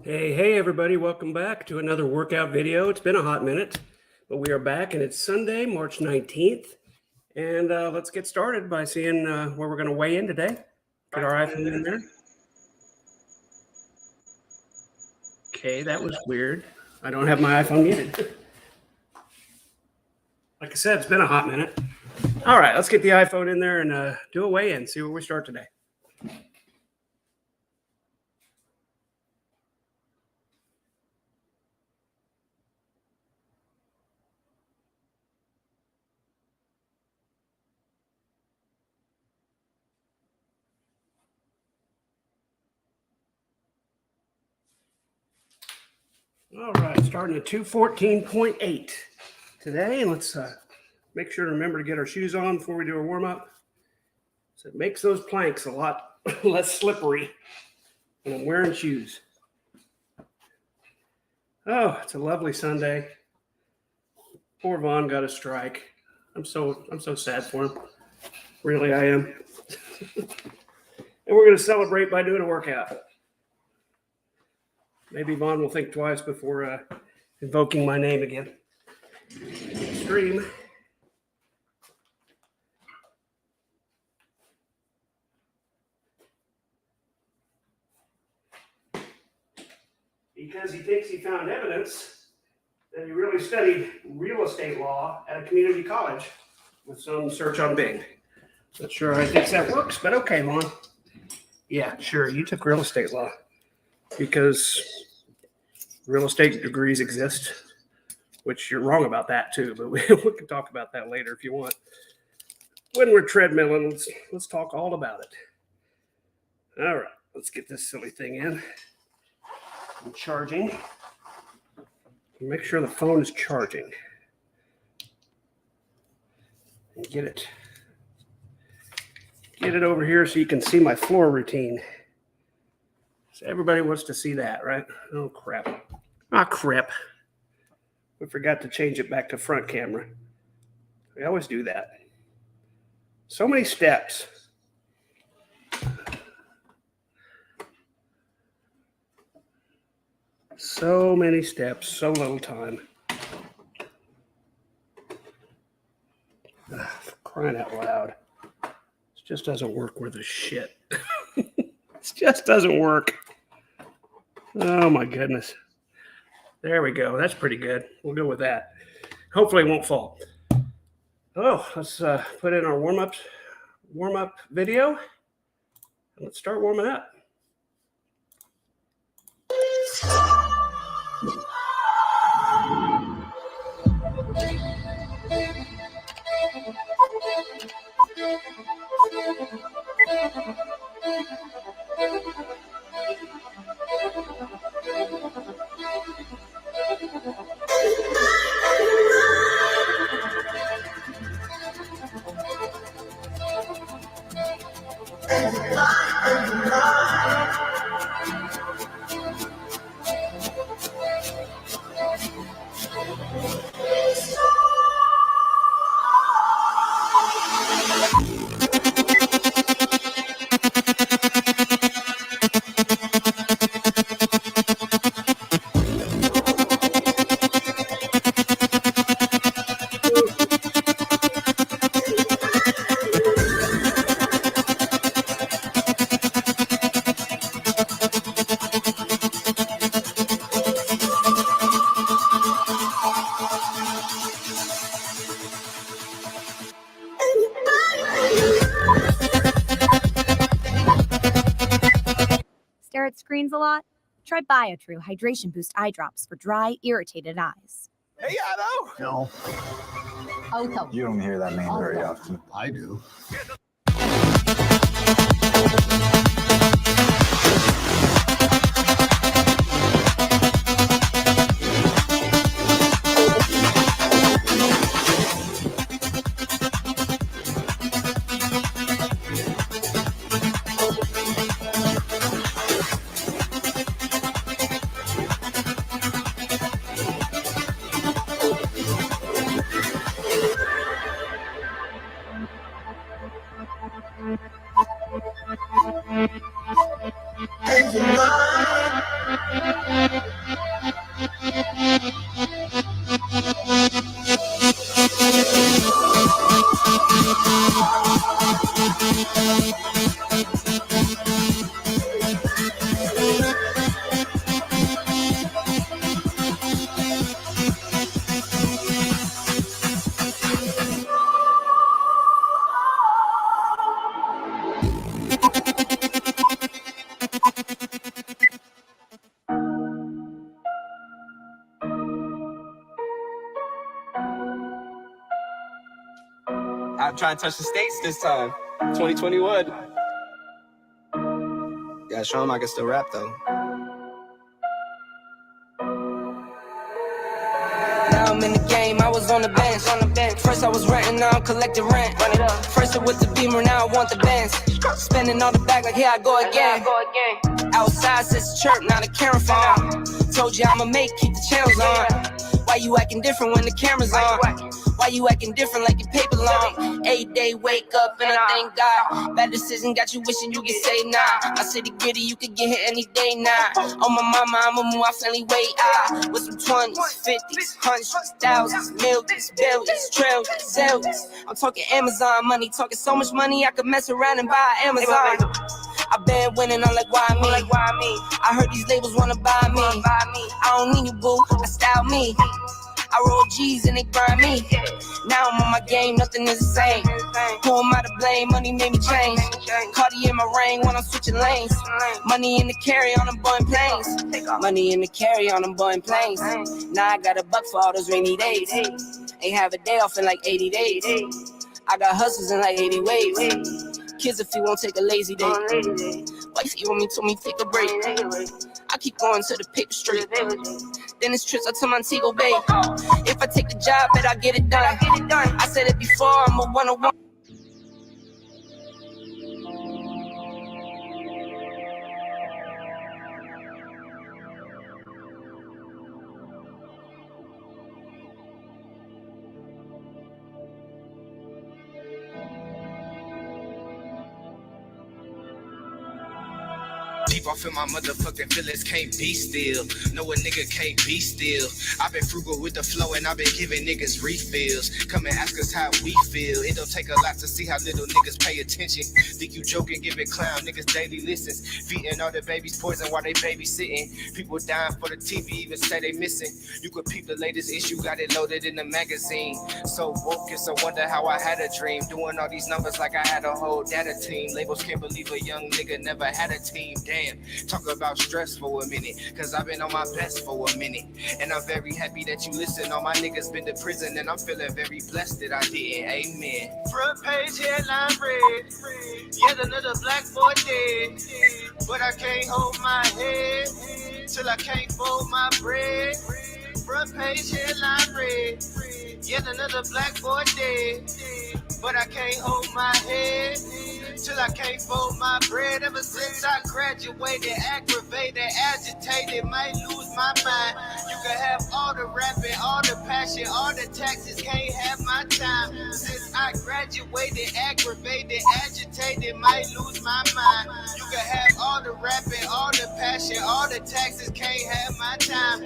Hey everybody, welcome back to another workout video. It's been a hot minute, but we are back and it's Sunday, March 19th. And let's get started by seeing where we're going to weigh in today. Get our iPhone in there. Okay, that was weird. I don't have my iPhone muted. Like I said, it's been a hot minute. All right, let's get the iPhone in there and do a weigh-in, see where we start today. All right, starting at 214.8 today, and let's make sure to remember to get our shoes on before we do our warm-up. So it makes those planks a lot less slippery when I'm wearing shoes. Oh, it's a lovely Sunday. Poor Vaughn got a strike. I'm so sad for him. Really, I am. And we're going to celebrate by doing a workout. Maybe Vaughn will think twice before invoking my name again. Stream. Because he thinks he found evidence that he really studied real estate law at a community college with some search on Bing. Not sure how he thinks that works, but okay, Vaughn. Yeah, sure, you took real estate law because real estate degrees exist, which you're wrong about that too, but we can talk about that later if you want. When we're treadmilling, let's talk all about it. All right, let's get this silly thing in. I'm charging. Make sure the phone is charging. And get it over here so you can see my floor routine. So everybody wants to see that, right? Oh, crap. Ah, crap. We forgot to change it back to front camera. We always do that. So many steps. So many steps, so little time. Ugh, for crying out loud. This just doesn't work worth a shit. This just doesn't work. Oh my goodness. There we go. That's pretty good. We'll go with that. Hopefully it won't fall. Oh, let's put in our warm-up video. And let's start warming up. Stare at screens a lot? Try BioTrue Hydration Boost Eye Drops for dry, irritated eyes. Hey, Otto! No. Otto. You don't hear that name very often. I do. I'm trying to touch the States this time. 2021. Gotta show him I can still rap though. Now I'm in the game, I was on the bench. First I was renting, now I'm collecting rent. First it was the Beamer, now I want the Benz. Spending all the bag like here I go again. Outside says chirp, now the camera phone. Told you I'ma keep the channels on. Why you acting different when the camera's on? Why you acting different like your paper long? 8-day wake up and I thank God. Bad decision got you wishing you could say nah. I said to get it, you could get hit any day now. On my mama, I'ma move my family way with some 20s, 50s, 100s, thousands, millions, billions, trillions, zillions. I'm talking Amazon money, talking so much money I could mess around and buy Amazon. I been winning, I'm like, why me? I heard these labels wanna buy me. I don't need you, boo, I style me. I roll G's and they burn me. Now I'm on my game, nothing is the same. Who am I to blame? Money made me change. Cardi in my ring when I'm switching lanes. Money in the carry on them Boeing planes. Money in the carry on them Boeing planes. Now I got a buck for all those rainy days. Ain't have a day off in like 80 days. I got hustles in like 80 ways. Kids if you won't take a lazy day. Wife you want me told me take a break. I keep going to the paper straight. Then it's trips out to Montego Bay. If I take the job, bet I get it done. I said it before, I'm a one-on-one. Deep off in my motherfucking feelings, can't be still. No, a nigga can't be still. I've been frugal with the flow and I've been giving niggas refills. Come and ask us how we feel. It don't take a lot to see how little niggas pay attention. Think you joking, give it clown, niggas daily listens. Feeding all the babies poison while they babysitting. People dying for the TV, even say they missing. You could peep the latest issue, got it loaded in the magazine. So woke, it's a wonder how I had a dream. Doing all these numbers like I had a whole data team. Labels can't believe a young nigga never had a team. Damn. Talk about stress for a minute, cause I've been on my best for a minute. And I'm very happy that you listen. All my niggas been to prison and I'm feeling very blessed that I didn't. Amen. Front page headline red. Yet another black boy dead. But I can't hold my head till I can't fold my bread. Front page headline red. Yet another black boy dead. But I can't hold my head till I can't fold my bread. Ever since I graduated, aggravated, agitated, might lose my mind. You can have all the rapping, all the passion, all the taxes, can't have my time. Since I graduated, aggravated, agitated, might lose my mind. You can have all the rapping, all the passion, all the taxes, can't have my time.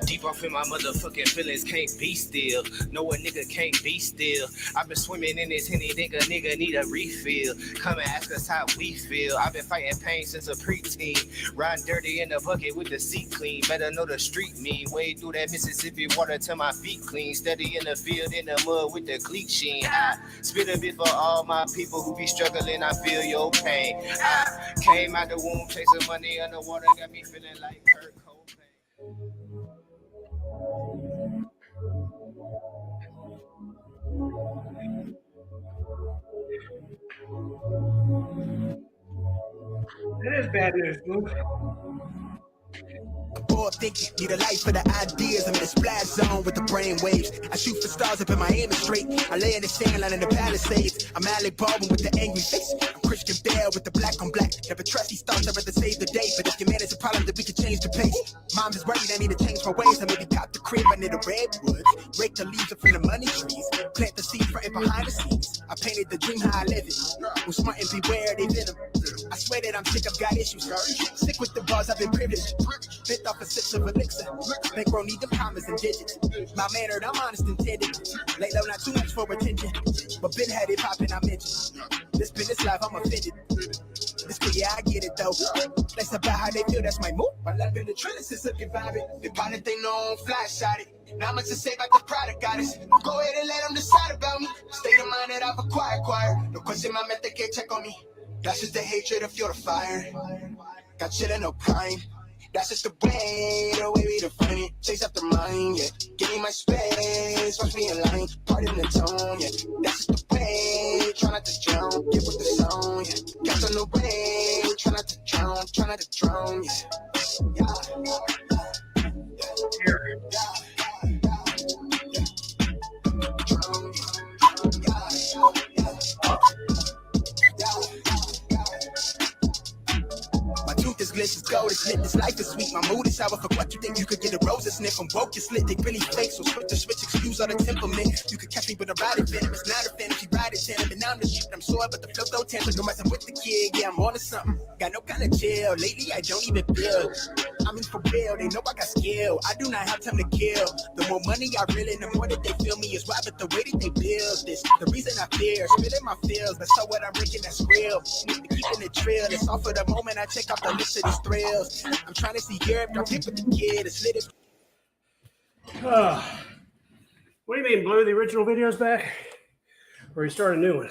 Deep off in my motherfucking feelings, can't be still. No, a nigga can't be still. I've been swimming in this Henny, think a nigga need a refill. Come and ask us how we feel. I've been fighting pain since a preteen. Riding dirty in the bucket with the seat clean. Better know the street mean. Wade through that Mississippi water till my feet clean. Steady in the field, in the mud with the cleat sheen. I spit a bit for all my people who be struggling. I feel your pain. I came out the womb chasing money underwater. Got me feeling like Kurt Cobain. It is bad news, Luke. Bored thinking, need a life for the ideas. I'm in a splash zone with the brain waves. I shoot for stars up in my aim is straight. I lay in the sand line in the Palisades. I'm Alec Baldwin with the angry face. I'm Christian Bale with the black on black. Never trust these thoughts, I'd rather save the day. But if your man is a problem, then we can change the pace. Mom is worried, I need to change my ways. I maybe cop the crib, I need a redwoods. Rake the leaves up from the money trees. Plant the seed front and behind the scenes. I painted the dream how I live it. Was smart and beware they venom. I swear that I'm sick, I've got issues. Stick with the bars, I've been privileged. Bit off a sip of elixir. Bankroll need them commas and digits. My mannered, I'm honest intended. Lay low, not too much for attention. But been had it poppin', I mentioned. This business life, I'm offended. This kid, yeah, I get it though. That's about how they feel, that's my move. My life in the trellis is looking vibrant. The pilot they know I'm fly shot it. Not much to say about the product goddess. Go ahead and let them decide about me. State of mind that I've acquired. No question my method can't check on me. That's just the hatred of fuel the fire. Got shit and no prime. That's just the way we define it. Chase after mine, yeah. Give me my space, watch me in line. Part in the tone, yeah. That's just the way. Try not to drown, get with the sound, yeah. Catch on the way, try not to drown, yeah. Here. My tooth is glitch, it's gold, it's lit, this life is sweet. My mood is sour, for what you think you could get a rose sniff. I'm woke, it's lit, they really fake, so switch to switch, excuse all the temperament. You could catch me with a riding venom, it's not a fantasy, ride it, and now I'm the shit, I'm sore, but the flow don't temper. No messing with the kid, yeah, I'm on to something. Got no kind of chill, lately I don't even feel. I'm in for real, they know I got skill. I do not have time to kill. The more money I reel in, the more that they feel me is why, but the way that they build this, the reason I fear, spilling my feels, but so what I'm making that's real. Keeping it trail, it's all for the moment I check off the list of these thrills. I'm trying to see Europe, I'm hip with the kid, it's lit. What do you mean, Blue? The original video's back? Or you start a new one?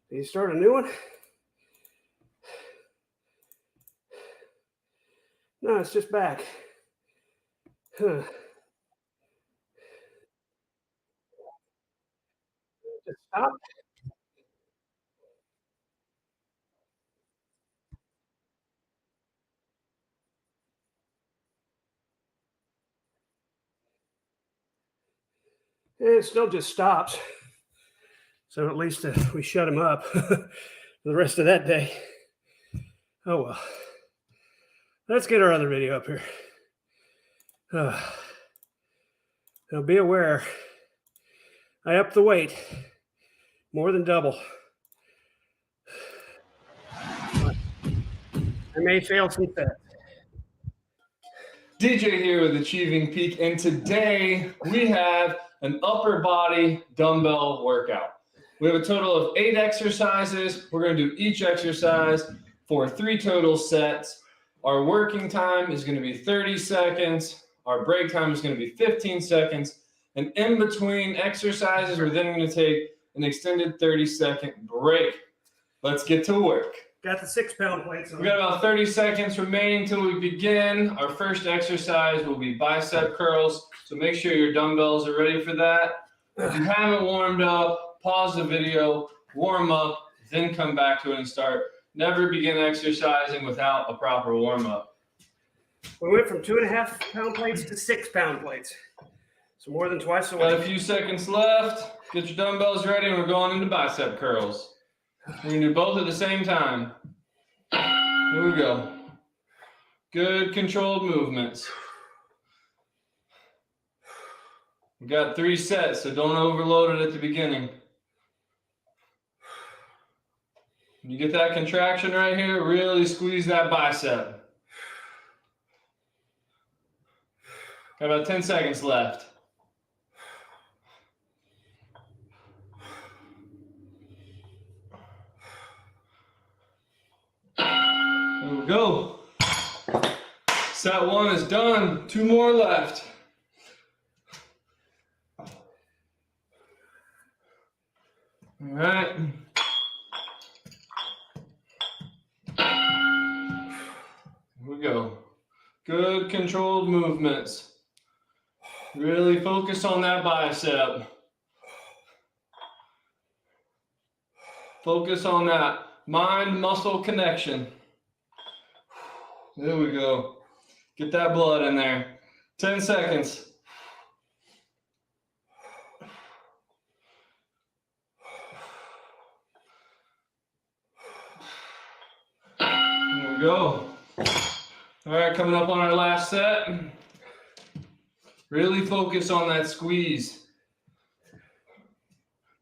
Did you start a new one? No, it's just back. Huh. Just stop. It still just stops. So at least we shut him up for the rest of that day. Oh well. Let's get our other video up here. Now be aware, I upped the weight more than double. I may fail some sets. DJ here with Achieving Peak, and today we have an upper body dumbbell workout. We have a total of 8 exercises. We're going to do each exercise for 3 total sets. Our working time is going to be 30 seconds. Our break time is going to be 15 seconds. And in between exercises, we're then going to take an extended 30-second break. Let's get to work. Got the 6-pound plates on. We got about 30 seconds remaining till we begin. Our first exercise will be bicep curls. So make sure your dumbbells are ready for that. If you haven't warmed up, pause the video, warm up, then come back to it and start. Never begin exercising without a proper warm up. We went from 2.5-pound plates to 6-pound plates. So more than twice the Got a weight. few seconds left. Get your dumbbells ready and we're going into bicep curls. We're going to do both at the same time. Here we go. Good controlled movements. We got 3 sets, so don't overload it at the beginning. When you get that contraction right here, really squeeze that bicep. Got about 10 seconds left. There we go. Set 1 is done. 2 more left. All right. Here we go. Good controlled movements. Really focus on that bicep. Focus on that mind-muscle connection. There we go. Get that blood in there. 10 seconds. There we go. All right, coming up on our last set. Really focus on that squeeze.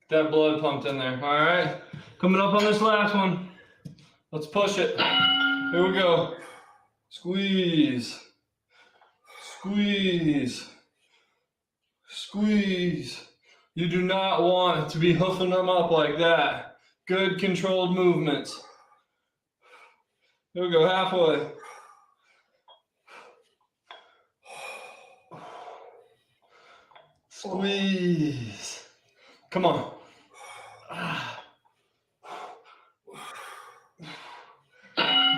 Get that blood pumped in there. All right, coming up on this last one. Let's push it. Here we go. Squeeze. Squeeze. Squeeze. You do not want to be hoofing them up like that. Good controlled movements. Here we go, halfway. Squeeze. Come on.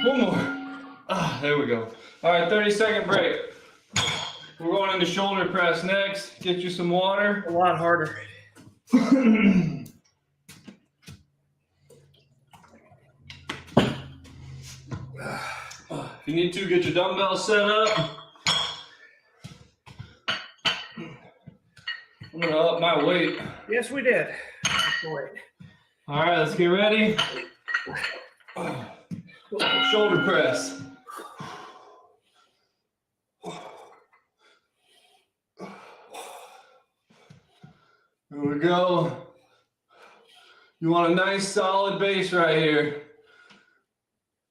One more. There we go. All right, 30-second break. We're going into shoulder press next. Get you some water. A lot harder. If you need to, get your dumbbells set up. I'm gonna up my weight. Yes, we did. Boy. All right, let's get ready. Shoulder press. Here we go. You want a nice solid base right here.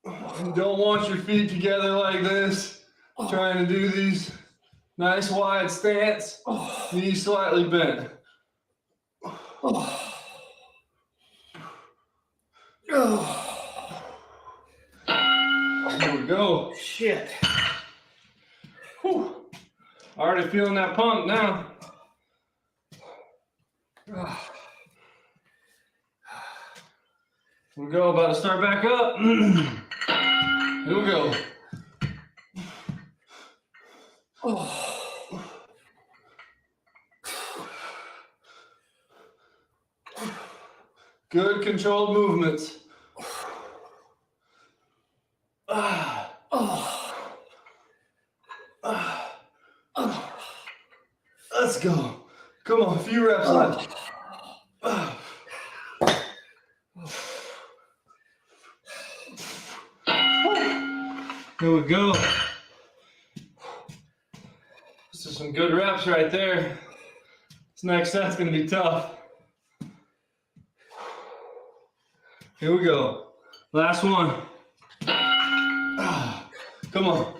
You don't want your feet together like this. Trying to do these nice wide stance. Knees slightly bent. There we go. Shit. Whew. Already feeling that pump now. Here we go, about to start back up. Here we go. Good controlled movements. Let's go. Come on, a few reps left. Here we go. This is some good reps right there. This next set's gonna be tough. Here we go. Last one. Come on.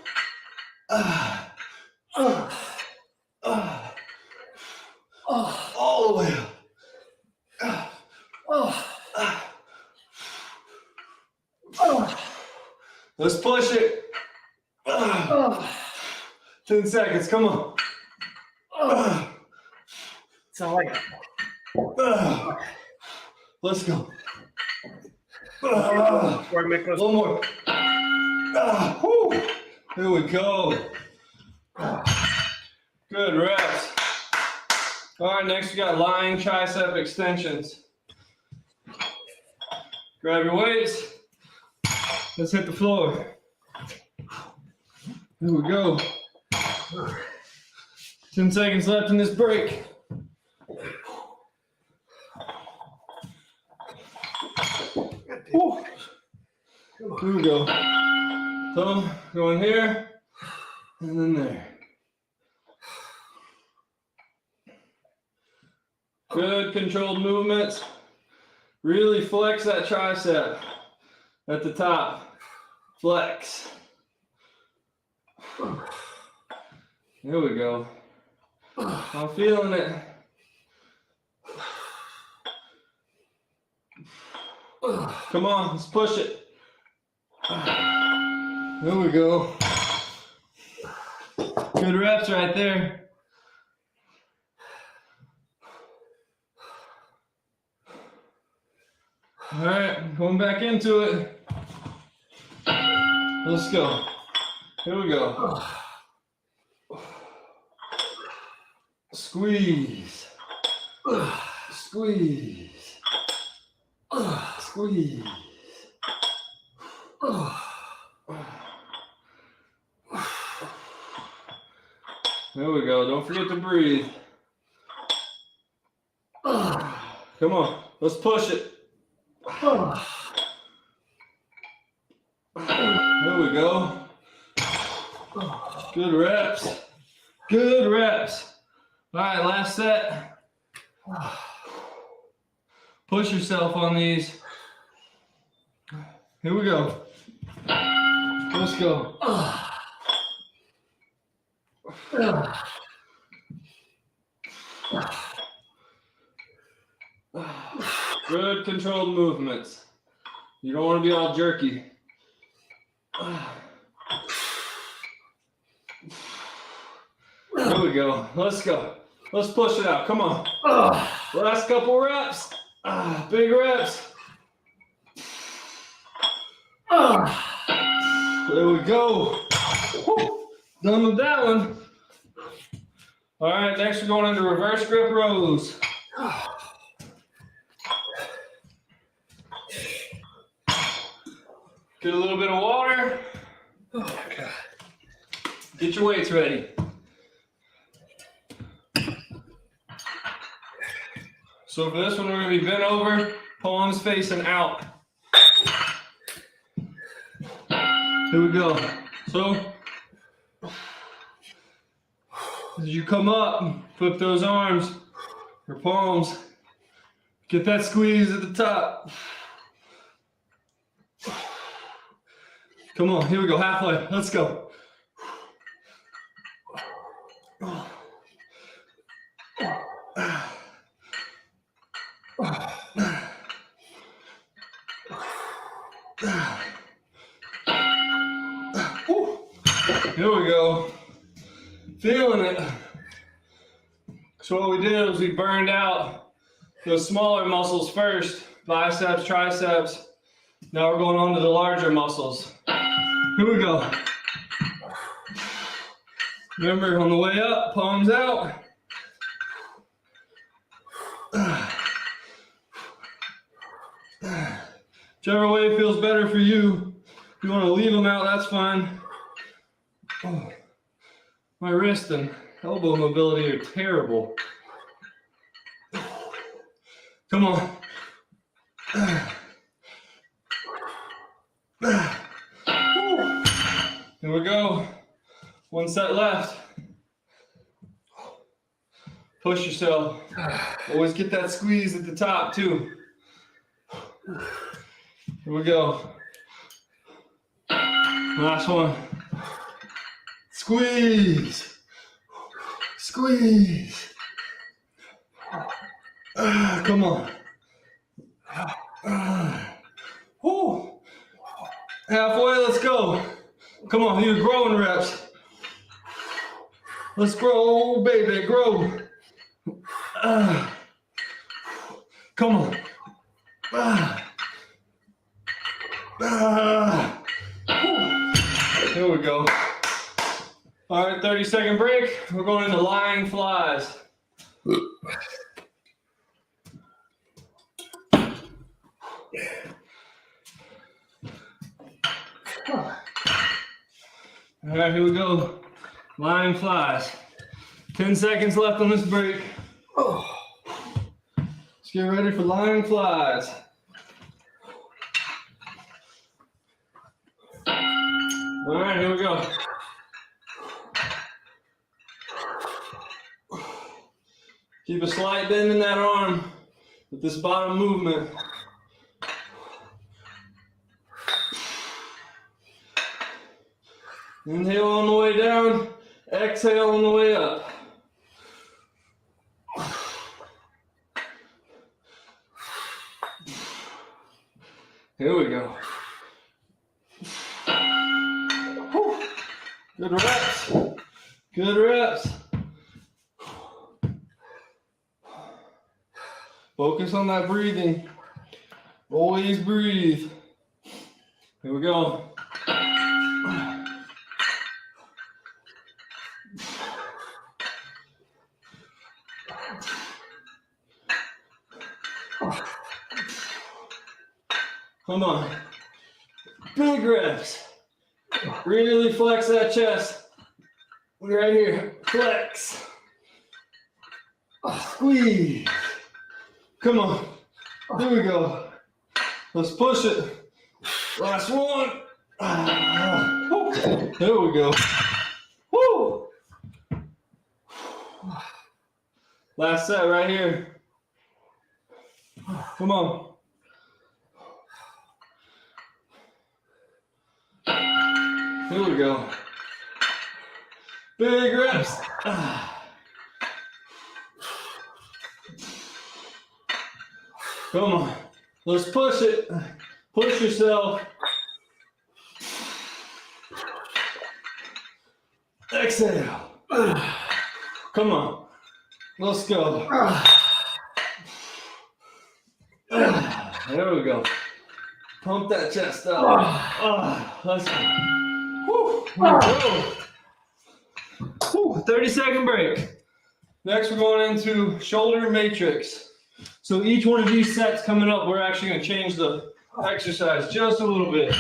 All the way up. Let's push it. 10 seconds, come on. That's all I got. Let's go. Before I make those- One more. Whew. Here we go. Good reps. All right, next we got lying tricep extensions. Grab your weights. Let's hit the floor. Here we go. 10 seconds left in this break. Whew. Here we go. Thumb going here and then there. Good controlled movements. Really flex that tricep at the top. Flex. There we go. I'm feeling it. Come on, let's push it. There we go. Good reps right there. All right, going back into it. Let's go. Here we go. Squeeze. Squeeze. Squeeze. There we go. Don't forget to breathe. Come on. Let's push it. There we go. Good reps. Good reps. All right, last set. Push yourself on these. Here we go. Let's go. Good controlled movements. You don't want to be all jerky. There we go. Let's go. Let's push it out. Come on. Last couple reps. Big reps. There we go. Woo. Done with that one. All right, next we're going into reverse grip rows. Get a little bit of water. Oh, God. Get your weights ready. So for this one, we're going to be bent over, palms facing out. Here we go. So as you come up, flip those arms or palms. Get that squeeze at the top. Come on, here we go, halfway. Let's go. Here we go. Feeling it. So what we did was we burned out those smaller muscles first, biceps, triceps. Now we're going on to the larger muscles. Here we go. Remember, on the way up, palms out. Whichever way feels better for you. If you want to leave them out, that's fine. Oh, my wrist and elbow mobility are terrible. Come on. Here we go. One set left. Push yourself. Always get that squeeze at the top too. Here we go. Last one. Squeeze. Squeeze. Come on. Woo. Halfway, let's go. Come on, you're growing reps. Let's grow, baby, grow. Come on. Here we go. All right, 30-second break. We're going into lying flies. All right, here we go. Lying flies. 10 seconds left on this break. Let's get ready for lying flies. All right, here we go. Keep a slight bend in that arm with this bottom movement. Inhale on the way down, exhale on the way up. Here we go. Good reps. Good reps. Focus on that breathing. Always breathe. Here we go. Come on. Big reps. Really flex that chest. Right here. Flex. Squeeze. Come on. Here we go. Let's push it. Last one. There we go. Woo. Last set right here. Come on. Here we go. Big reps. Come on. Let's push it. Push yourself. Exhale. Come on. Let's go. There we go. Pump that chest up. Let's go. Woo! Here we go. Woo, 30-second break. Next, we're going into shoulder matrix. So each one of these sets coming up, we're actually going to change the exercise just a little bit.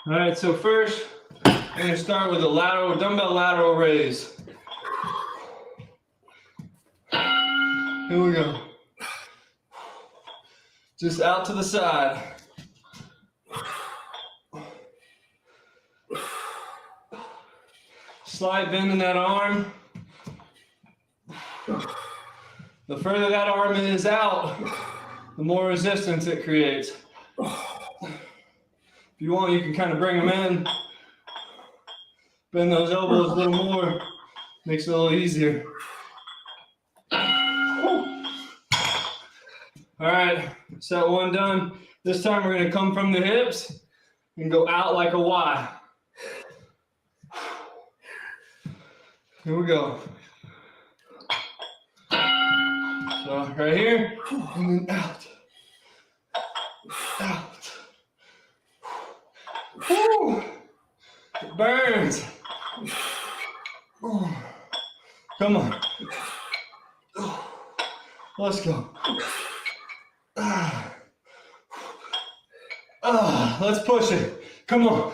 All right, so first, I'm going to start with a dumbbell lateral raise. Here we go. Just out to the side. Slight bend in that arm. The further that arm is out, the more resistance it creates. If you want, you can kind of bring them in. Bend those elbows a little more. Makes it a little easier. All right, set one done. This time we're going to come from the hips and go out like a Y. Here we go. So right here, and then out. Out. Woo! It burns. Come on. Let's go. Let's push it. Come on.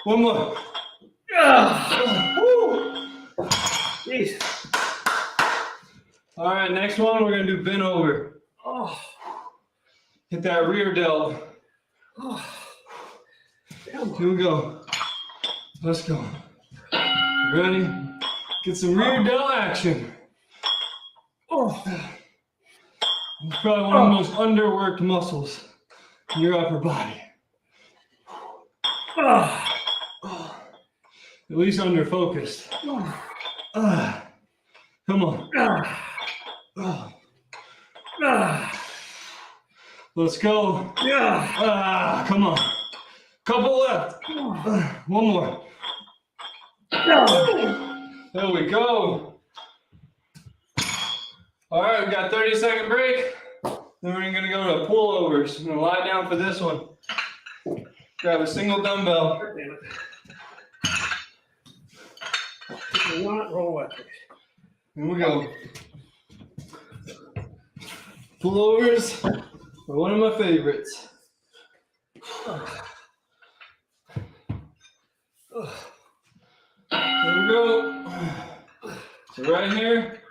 One more. Jeez. All right, next one, we're going to do bent over. Hit that rear delt. Here we go. Let's go. Ready? Get some rear delt action. It's probably one of the most underworked muscles in your upper body. At least under focused. Come on. Let's go. Come on. Couple left. One more. There we go. All right, we got 30-second break. Then we're gonna go to pullovers. I'm gonna lie down for this one. Grab a single dumbbell. Not roll up. Here we go. Pullovers are one of my favorites. Here we go. So right here,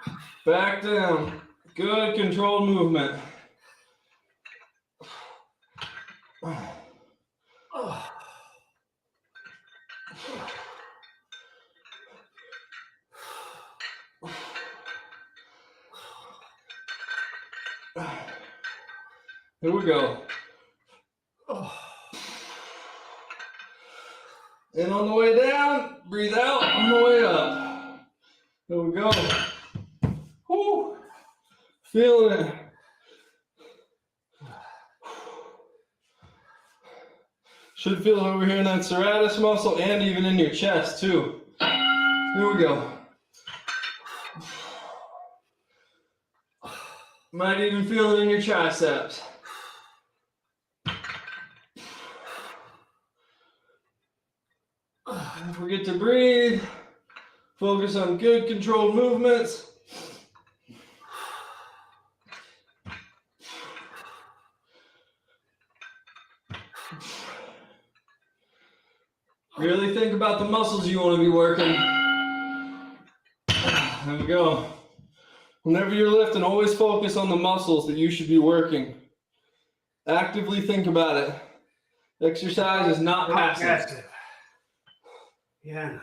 back down. Good controlled movement. Here we go. And on the way down, breathe out on the way up. There we go. Woo. Feeling it. Should feel it over here in that serratus muscle and even in your chest too. Here we go. Might even feel it in your triceps. Don't forget to breathe. Focus on good controlled movements. Really think about the muscles you want to be working. There we go. Whenever you're lifting, always focus on the muscles that you should be working. Actively think about it. Exercise is not passive. Yeah.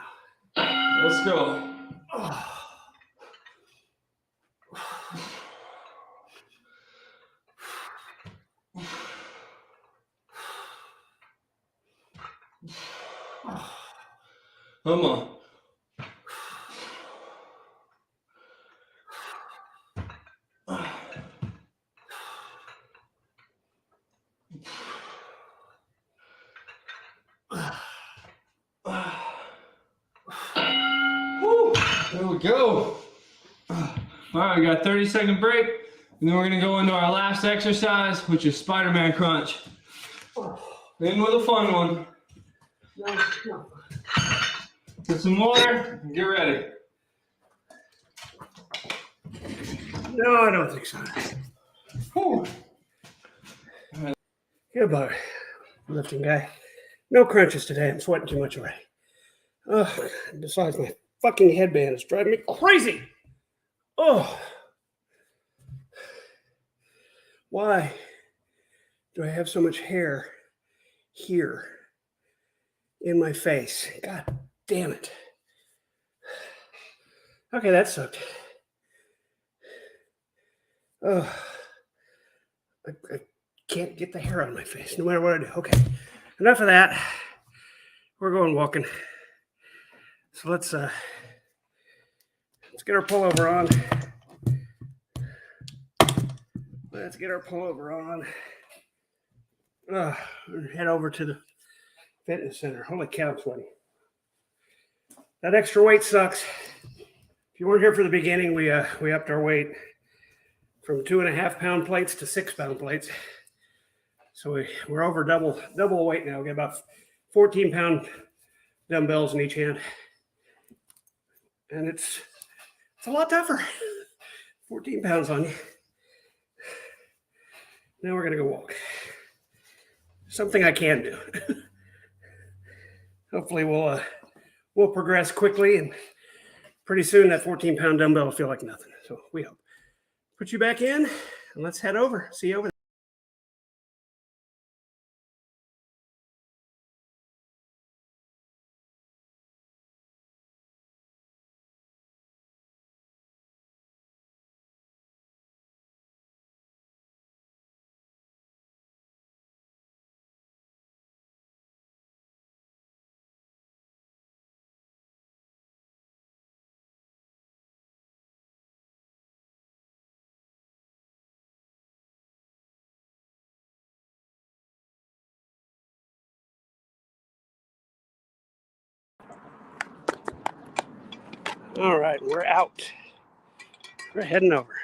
Let's go. Come on. Woo. go. All right, we got a 30-second break, and then we're gonna go into our last exercise, which is Spider-Man crunch. In with a fun one. Get some water and get ready. No, I don't think so. Whew. Goodbye, lifting guy. No crunches today. I'm sweating too much already. Oh, besides, my fucking headband is driving me crazy. Oh. Why do I have so much hair here in my face? God damn it. Okay, that sucked. Oh, I can't get the hair out of my face, no matter what I do. Okay, enough of that. We're going walking. So let's get our pullover on. Let's get our pullover on. Head over to the fitness center. Holy cow, I'm sweating. That extra weight sucks. If you weren't here for the beginning, we upped our weight from 2.5 pound plates to 6 pound plates. So we're over double the weight now. We got about 14 pound dumbbells in each hand. And it's a lot tougher. 14 pounds on you. Now we're gonna go walk. Something I can do. Hopefully we'll progress quickly, and pretty soon that 14 pound dumbbell will feel like nothing. So we hope. Put you back in and let's head over. See you over there. All right, we're out. We're heading over.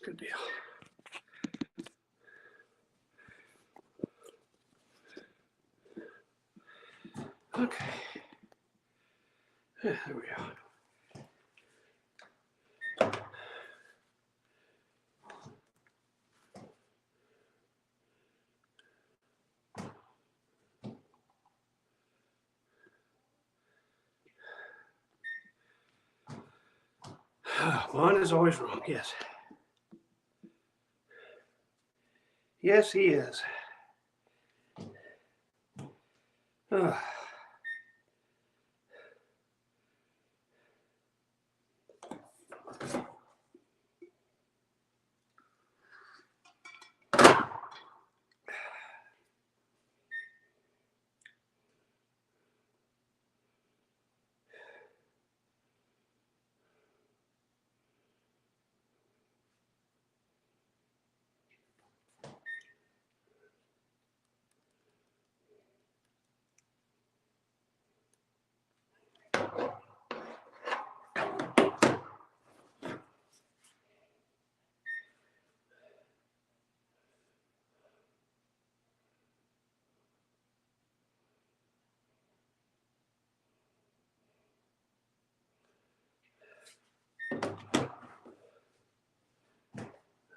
Good deal. Okay. Yeah, there we go. Juan is always wrong, yes. Yes, he is. Ah.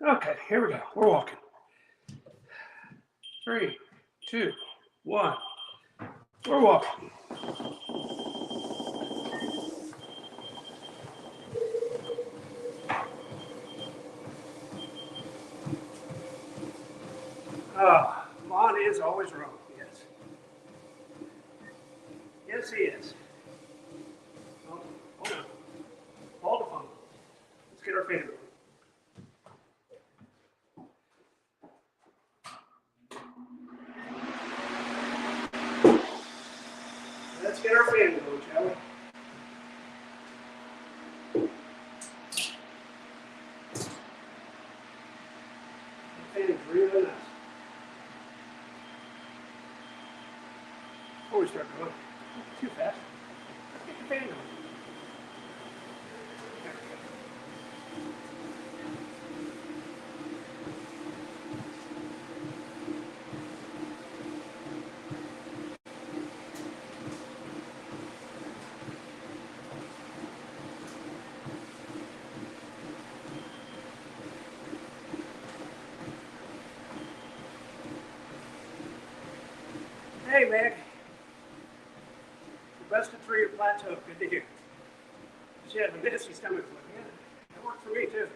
Okay, here we go. We're walking. 3, 2, 1. We're walking. Juan is always wrong, yes. Yes, he is. Oh, hold on. Hold the phone. Let's get our fan going. Let's get our fan going, shall we? The fan is really nice. Before we start going, too fast. Let's get the fan going. There we go. Hey, Meg. The best of 3 are plateau. Good to hear. She had a nasty stomach flu. Yeah, that worked for me, too.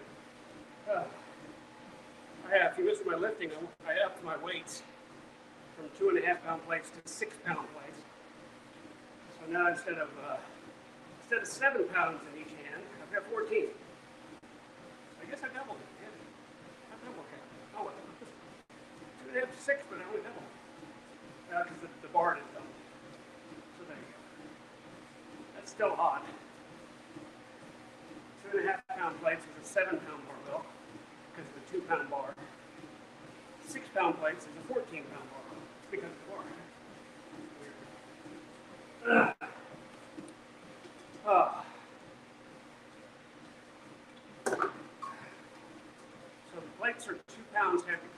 If you missed my lifting, I upped my weights from 2.5-pound plates to 6-pound plates. So now instead of 7 pounds in each hand, I've got 14. I guess I doubled it. Yeah, I doubled it. Oh well. 2.5 to 6, but I only doubled. Because the bar didn't double. So there you go. That's still hot. 2.5-pound plates is a 7-pound barbell because of the 2-pound bar. 6-pound plates is a 14-pound barbell because of the bar. So the plates are 2 pounds heavy,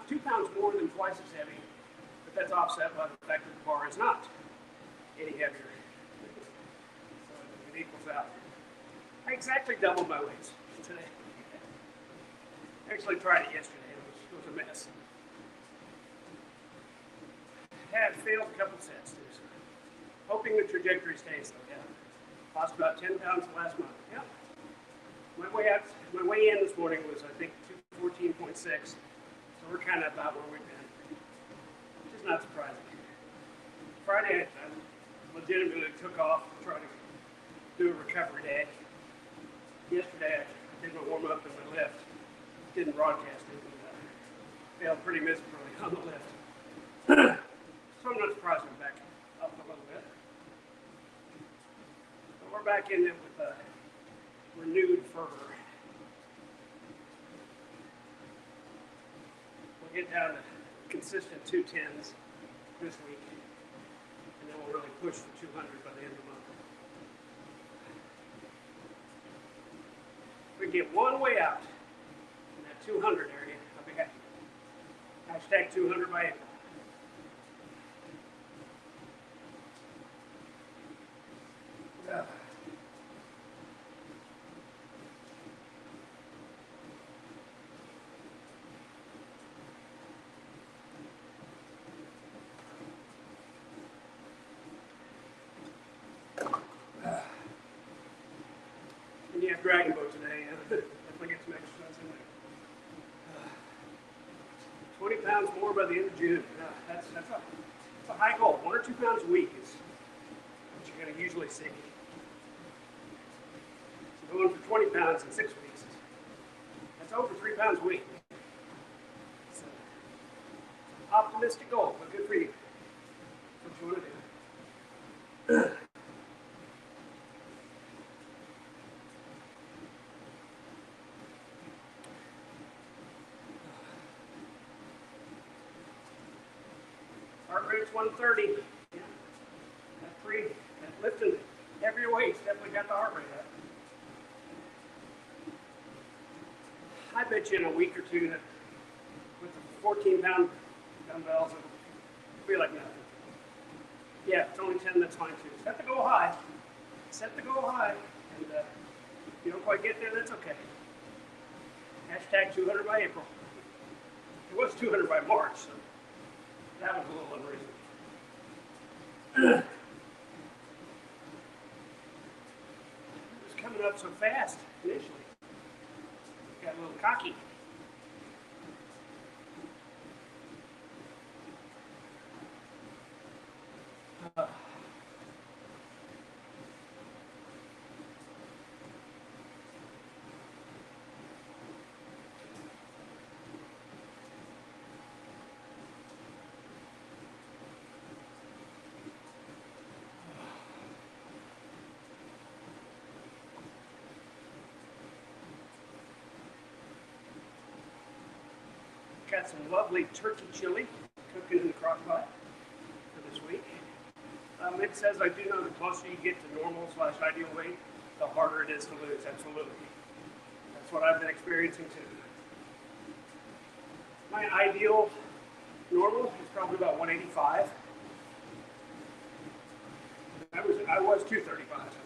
2 pounds more than twice as heavy, but that's offset by the fact that the bar is not any heavier. So it equals out. I exactly doubled my weights today. I actually tried it yesterday. It was a mess. Had failed a couple sets too. So hoping the trajectory stays though. Yeah. Lost about 10 pounds last month. Yeah. My way in this morning was I think 214.6. So we're kind of about where we've been. Which is not surprising. Friday I legitimately took off to try to do a recovery day. Yesterday I did my warm up and my lift. Didn't broadcast it, but failed pretty miserably on the lift. So I'm not surprised we're back up a little bit. But we're back in it with renewed fervor. We'll get down to consistent 210s this week, and then we'll really push for 200 by the end of the month. If we get one way out in that 200 area, I'll be happy. Hashtag 200 by April. have dragon boat today. Definitely get some exercise in there. 20 pounds more by the end of June. That's a high goal. 1 or 2 pounds a week is what you're going to usually see. So going for 20 pounds in 6 weeks, that's over 3 pounds a week. It's an optimistic goal, but good for you. That's what you want to do. Heart rate's 130. Yeah. That lifting heavier weights definitely got the heart rate up. I bet you in a week or two that with the 14-pound dumbbells, it'll feel like nothing. Yeah, it's only 10, that's fine too. Set the goal high. Set the goal high. And if you don't quite get there, that's okay. Hashtag 200 by April. It was 200 by March, so that was a little unreasonable. It was coming up so fast initially. Got a little cocky. Got some lovely turkey chili cooking in the crock pot for this week. It says I do know the closer you get to normal / ideal weight, the harder it is to lose. Absolutely. That's what I've been experiencing too. My ideal normal is probably about 185. I was 235.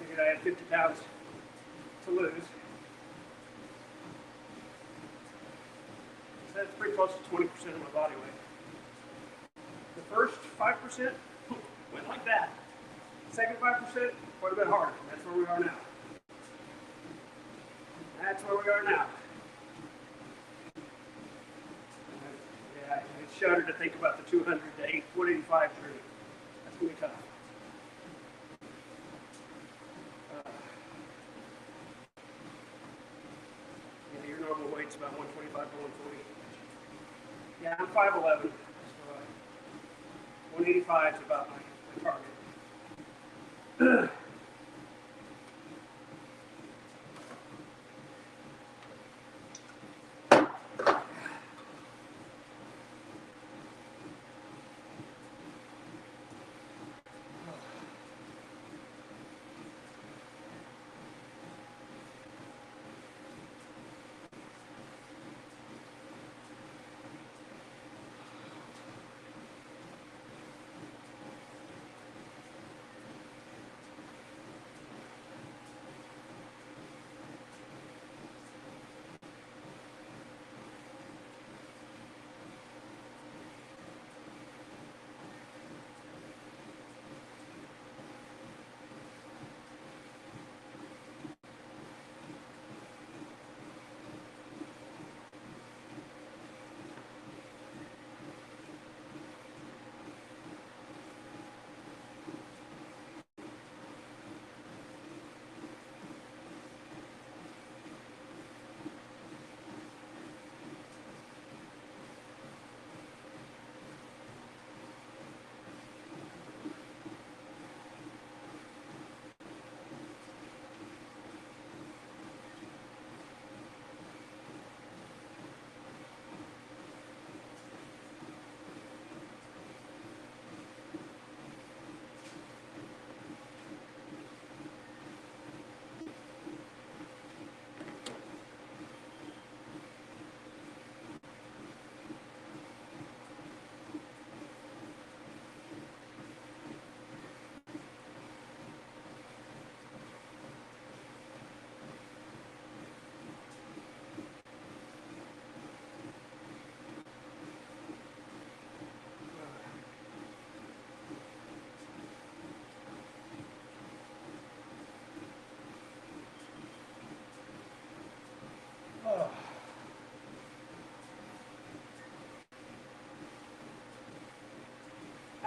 Figured I had 50 pounds to lose. That's pretty close to 20% of my body weight. The first 5% went like that. The second 5%, quite a bit harder. That's where we are now. That's where we are now. Yeah, I shudder to think about the 200 to 185 journey. That's going to be tough. Yeah, your normal weight's about 125 to 140. Yeah, I'm 5'11", so 185 is about my target.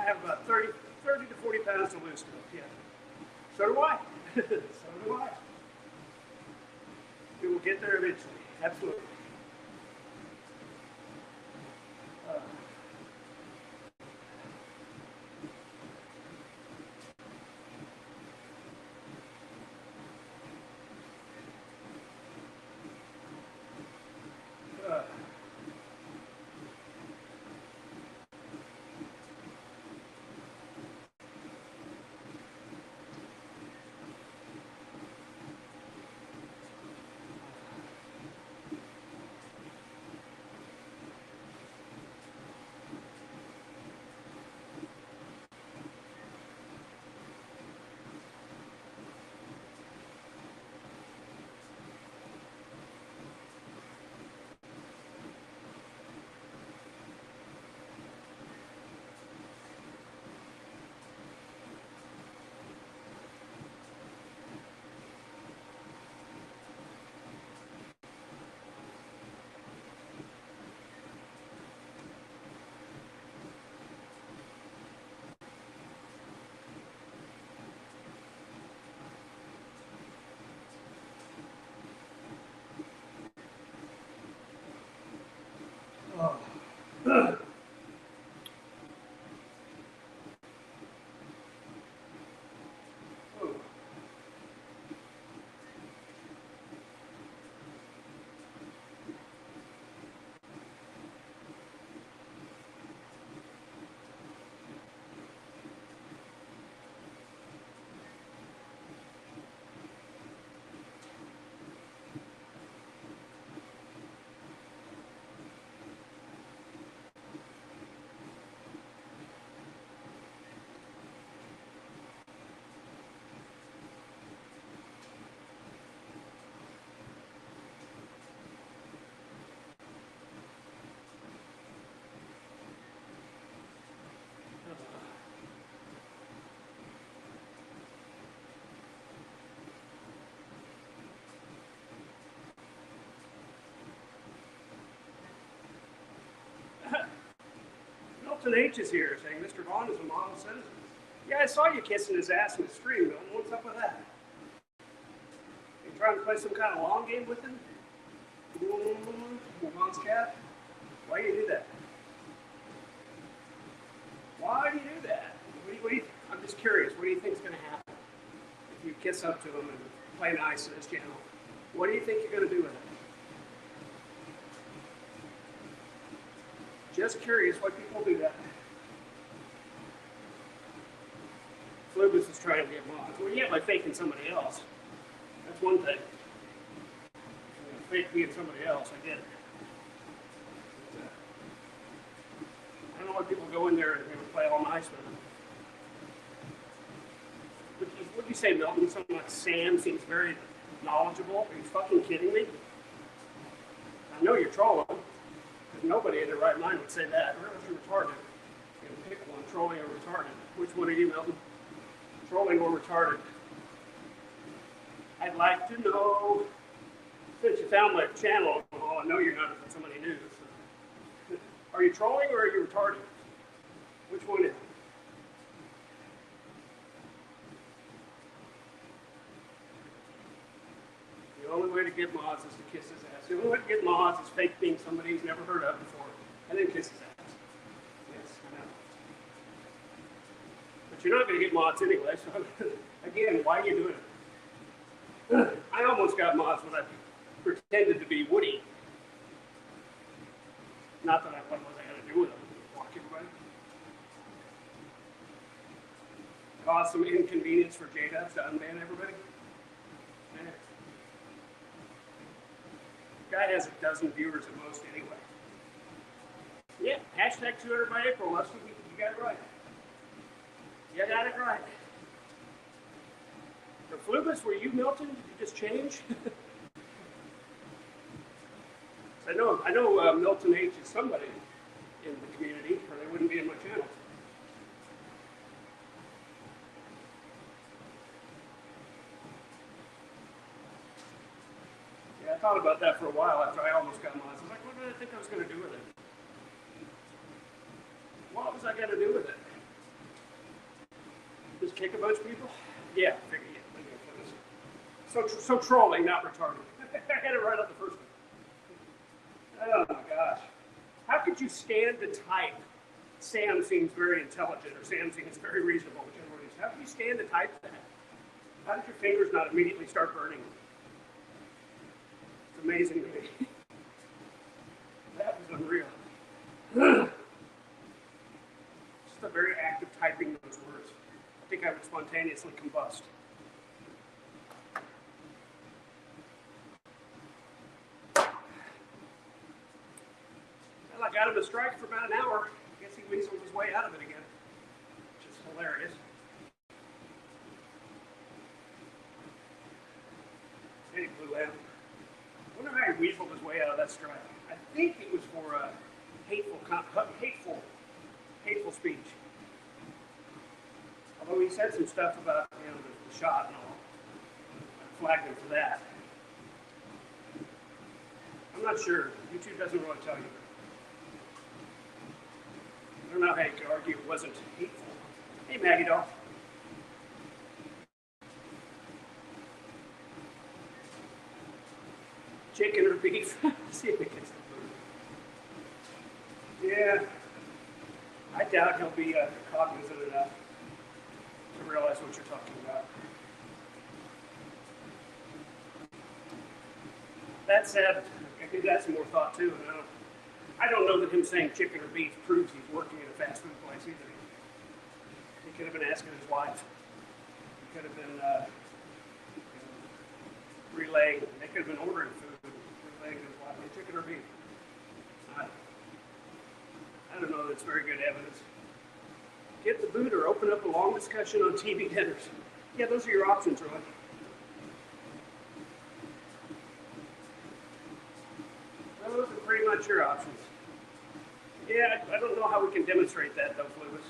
have about 30 to 40 pounds to lose still, yeah. So do I. So do I. We will get there eventually, absolutely. Milton H is here saying Mr. Vaughn is a model citizen. Yeah, I saw you kissing his ass in the stream, Milton. What's up with that? You trying to play some kind of long game with him? Vaughn's cat? Why do you do that? Why do you do that? I'm just curious. What do you think is going to happen if you kiss up to him and play nice in his channel? What do you think you're going to do with it? Just curious why people do that. Flubus is trying to get mods. Well, yeah, by faking somebody else. That's one thing. Fake being somebody else, I get it. I don't know why people go in there and play all nice with them. What'd you say, Milton? Something like Sam seems very knowledgeable. Are you fucking kidding me? I know you're trolling. Because nobody in their right mind would say that. Or if you're retarded. You can pick one, trolling or retarded. Which one are you, Milton? Trolling or retarded? I'd like to know. Since you found my channel, well, I know you're not somebody new. So. Are you trolling or are you retarded? Which one is it? The only way to get mods is to kiss his ass. The only way to get mods is fake being somebody he's never heard of before, and then kiss his ass. Yes, I know. But you're not going to get mods anyway, so again, why are you doing it? I almost got mods when I pretended to be Woody. Not that what was I going to do with them? Walk everybody? Cause some inconvenience for J-Dubs to unban everybody? Yeah. Guy has a dozen viewers at most anyway. Yeah, hashtag 200 by April. That's what you got it right. You got it right. For Flubus, were you Milton? Did you just change? I know Milton H is somebody in the community, or they wouldn't be in my channel. Yeah, I thought about that for a while after I almost got mods. I was like, what did I think I was going to do with it? What was I going to do with it? kick a bunch of people? Yeah, figure it. So trolling, not retarded. I had it right on the first one. Oh my gosh. How could you stand to type? Sam seems very intelligent, or Sam seems very reasonable, whichever one it is. How can you stand to type that? How did your fingers not immediately start burning? It's amazing to me. That was unreal. Just a very act of typing those words. I think I would spontaneously combust. Well, I got him a strike for about an hour. I guess he weaseled his way out of it again, which is hilarious. And he blew out. I wonder how he weaseled his way out of that strike. I think it was for hateful speech. Although he said some stuff about the shot and all. I flagged him for that. I'm not sure. YouTube doesn't really tell you. I don't know how you could argue it wasn't hateful. Hey, Maggie doll. Chicken or beef? See if it gets the food. Yeah. I doubt he'll be cognizant enough to realize what you're talking about. That said, I think that's some more thought too. And I don't know that him saying chicken or beef proves he's working in a fast food place either. He could have been asking his wife. He could have been relaying. They could have been ordering food, relaying to his wife, hey, chicken or beef. I don't know that's very good evidence. Get the boot or open up a long discussion on TV dinners. Yeah, those are your options, really. Those are pretty much your options. Yeah, I don't know how we can demonstrate that, though, Lewis.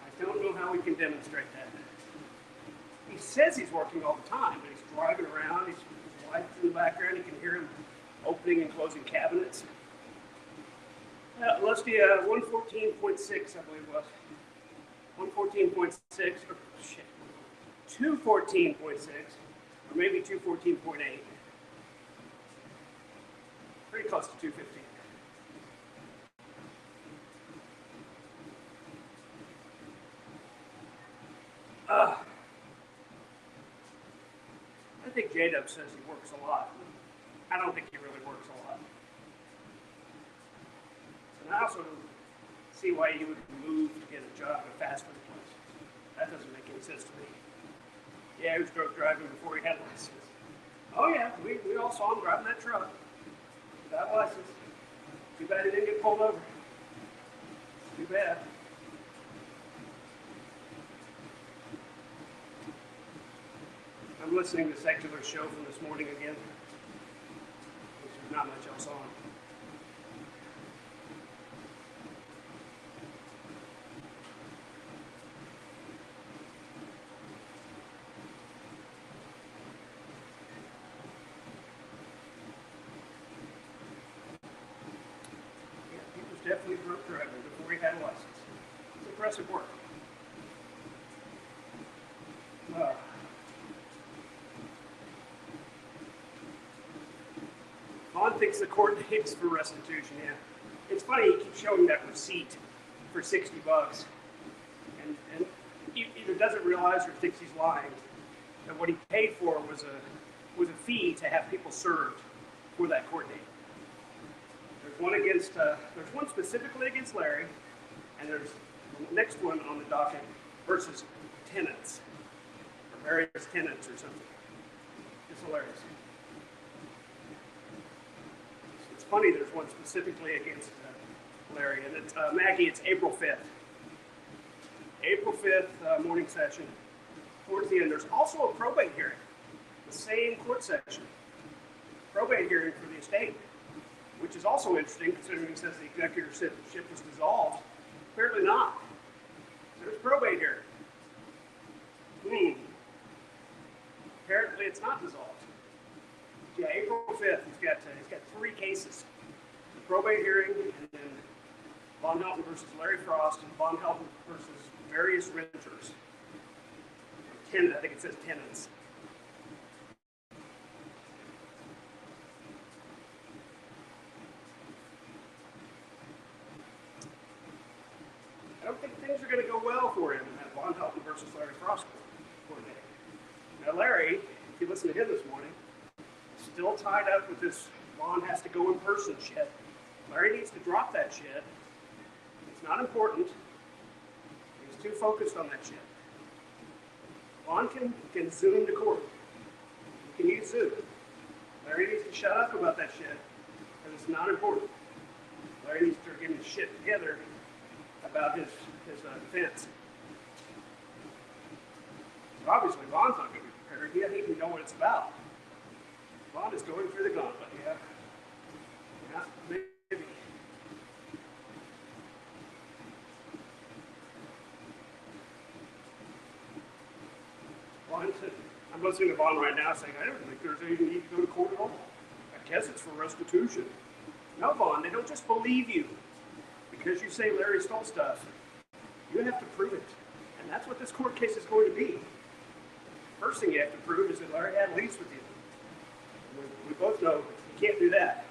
I don't know how we can demonstrate that. He says he's working all the time, but he's driving around. His wife's in the background. You can hear him opening and closing cabinets. Lusty 114.6, I believe it was. 114.6, or shit, 214.6, or maybe 214.8. Pretty close to 215. I think J-Dub says he works a lot. I don't think he really works a lot. And I also see why he would move to get a job at a fast food place. That doesn't make any sense to me. Yeah, he was drunk driving before he had a license. Oh yeah, we all saw him driving that truck without a license. Too bad he didn't get pulled over. Too bad. I'm listening to Secular Show from this morning again. There's not much else on. Yeah, he was definitely drunk driving before he had a license. It's impressive work. Vaughn thinks the court dates for restitution, yeah. It's funny, he keeps showing that receipt for $60. And he either doesn't realize or thinks he's lying. That what he paid for was a fee to have people served for that court date. There's one specifically against Larry, and there's the next one on the docket versus tenants, or various tenants or something. It's hilarious. It's funny there's one specifically against Larry, and it's Maggie, it's April 5th. April 5th morning session. Towards the end, there's also a probate hearing, the same court session. Probate hearing for the estate, which is also interesting considering he says the executorship was dissolved. Apparently not. There's probate hearing. Apparently it's not dissolved. Yeah, April 5th, he's got 3 cases. The probate hearing, and then Von Helton versus Larry Frost, and Von Helton versus various renters. I think it says tenants. I don't think things are going to go well for him in that Von Helton versus Larry Frost coordinator. Now, Larry, if you listen to him this morning, is still tied up with this Von has to go in person shit. Larry needs to drop that shit. It's not important. He's too focused on that shit. Von can Zoom to court. He can use Zoom. Larry needs to shut up about that shit, because it's not important. Larry needs to start getting his shit together about his defense. So obviously, Von's not going to be prepared. He doesn't even know what it's about. Von is going through the gauntlet, yeah. Yeah, maybe. I'm listening to Von right now saying, I don't think there's any need to go to court at all. I guess it's for restitution. No, Von, they don't just believe you because you say Larry stole stuff. You have to prove it. And that's what this court case is going to be. First thing you have to prove is that Larry had a lease with you. We both know you can't do that.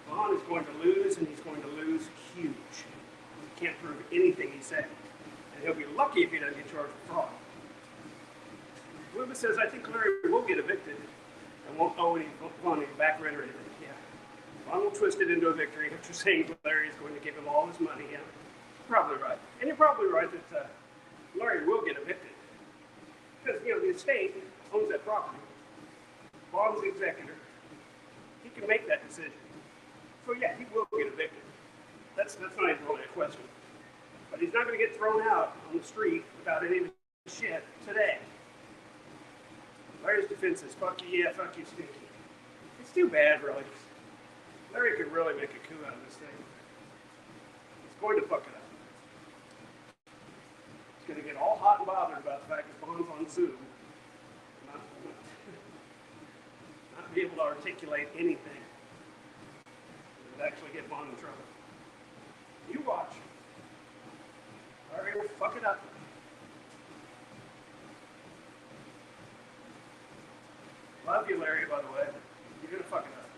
Von is going to lose, and he's going to lose huge. He can't prove anything he said. And he'll be lucky if he doesn't get charged with fraud. Lubin says, I think Larry will get evicted and won't owe any money back rent or anything. Yeah. Von will twist it into a victory after saying Larry is going to give him all his money. Yeah. Probably right. And you're probably right that Larry will get evicted. Because, the estate owns that property. Von's the executor. He can make that decision. So yeah, he will get evicted. That's not even really a question. But he's not going to get thrown out on the street without any of his shit today. Larry's defense is, fuck you, yeah, fuck you, Stinky. It's too bad, really. Larry could really make a coup out of this thing. He's going to fuck it up. He's going to get all hot and bothered about the fact that Von's on Zoom. Not be able to articulate anything. Actually get Von in trouble. You watch. Larry will fuck it up. Love you, Larry, by the way. You're gonna fuck it up.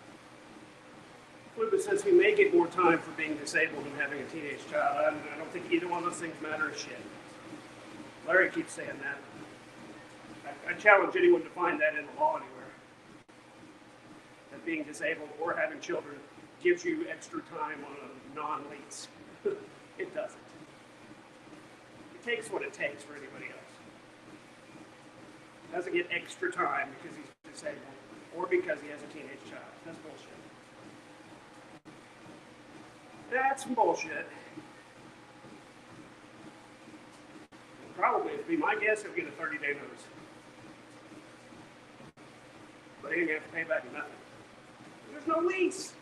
Fluba says he may get more time for being disabled and having a teenage child. I don't think either one of those things matter a shit. Larry keeps saying that. I challenge anyone to find that in the law anywhere. That being disabled or having children gives you extra time on a non-lease. It doesn't. It takes what it takes for anybody else. Doesn't get extra time because he's disabled or because he has a teenage child. That's bullshit. That's some bullshit. Probably, it'd be my guess, he'll get a 30-day notice. But he ain't gonna have to pay back nothing. There's no lease.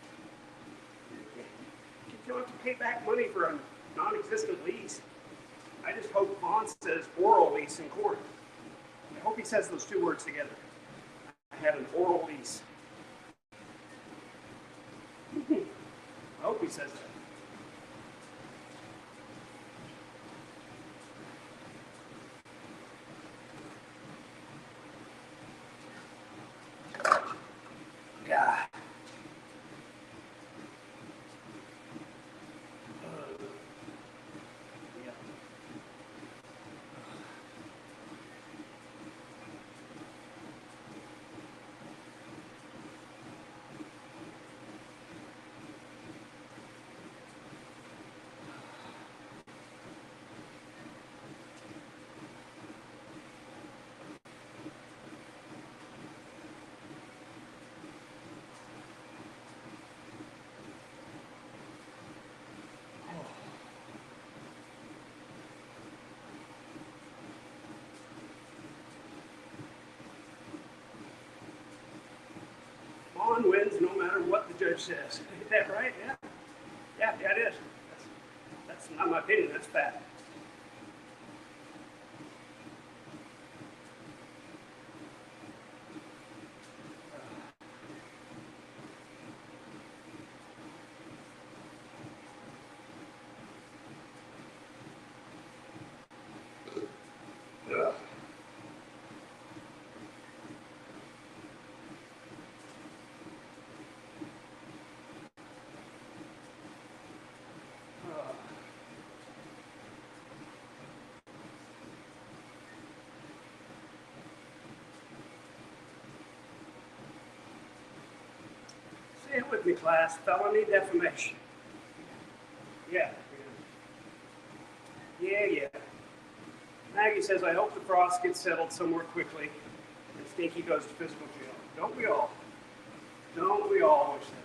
You don't have to pay back money for a non-existent lease. I just hope Von says oral lease in court. I hope he says those two words together. I had an oral lease. I hope he says that. God. Von wins no matter what the judge says. Is that right? Yeah. Yeah, it is. That's not my opinion, that's fact. Stay with me, class. Felony defamation. Yeah. Yeah. Maggie says, I hope the frost gets settled somewhere quickly and Stinky goes to physical jail. Don't we all? Don't we all wish that?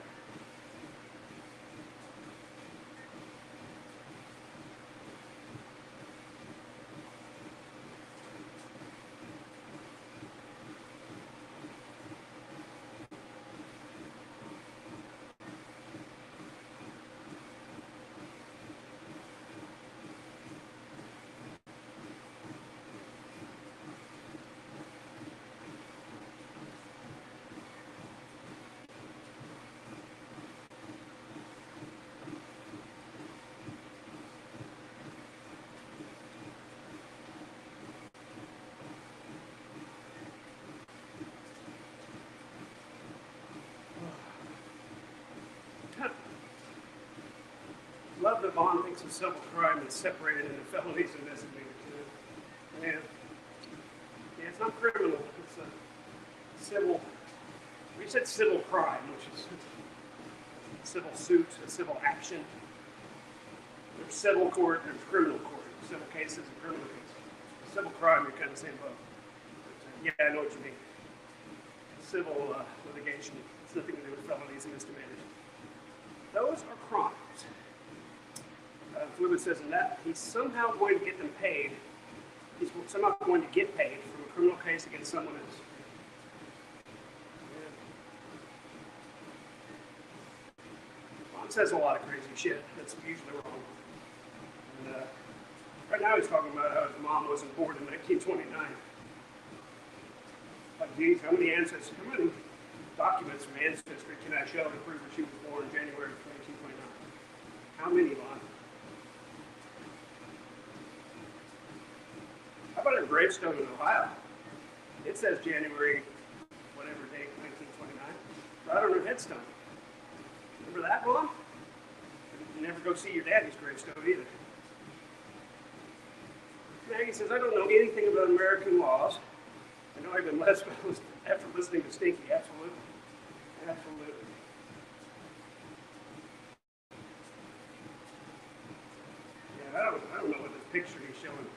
Love that Bond thinks of civil crime is separated into felonies and misdemeanors. Yeah, it's not criminal. It's a civil. We said civil crime, which is a civil suit, a civil action. There's civil court, there's criminal court. Civil cases and criminal cases. Civil crime, you're kind of the same boat. But, yeah, I know what you mean. Civil litigation. It's nothing to do with felonies and misdemeanors. Those are crimes. Fluid says in that he's somehow going to get them paid. He's somehow going to get paid from a criminal case against someone else. Bond says a lot of crazy shit. That's usually wrong. And right now he's talking about how his mom wasn't born in 1929. Like, geez, how many documents from ancestry can I show to prove that she was born in January of 1929? How many, Bond? How about her gravestone in Ohio? It says January, whatever date, 1929. Right on her headstone. Remember that one? You never go see your daddy's gravestone either. Maggie says, I don't know anything about American laws. I know I've been less after listening to Stinky. Absolutely. Absolutely. Yeah, I don't know what this picture he's showing.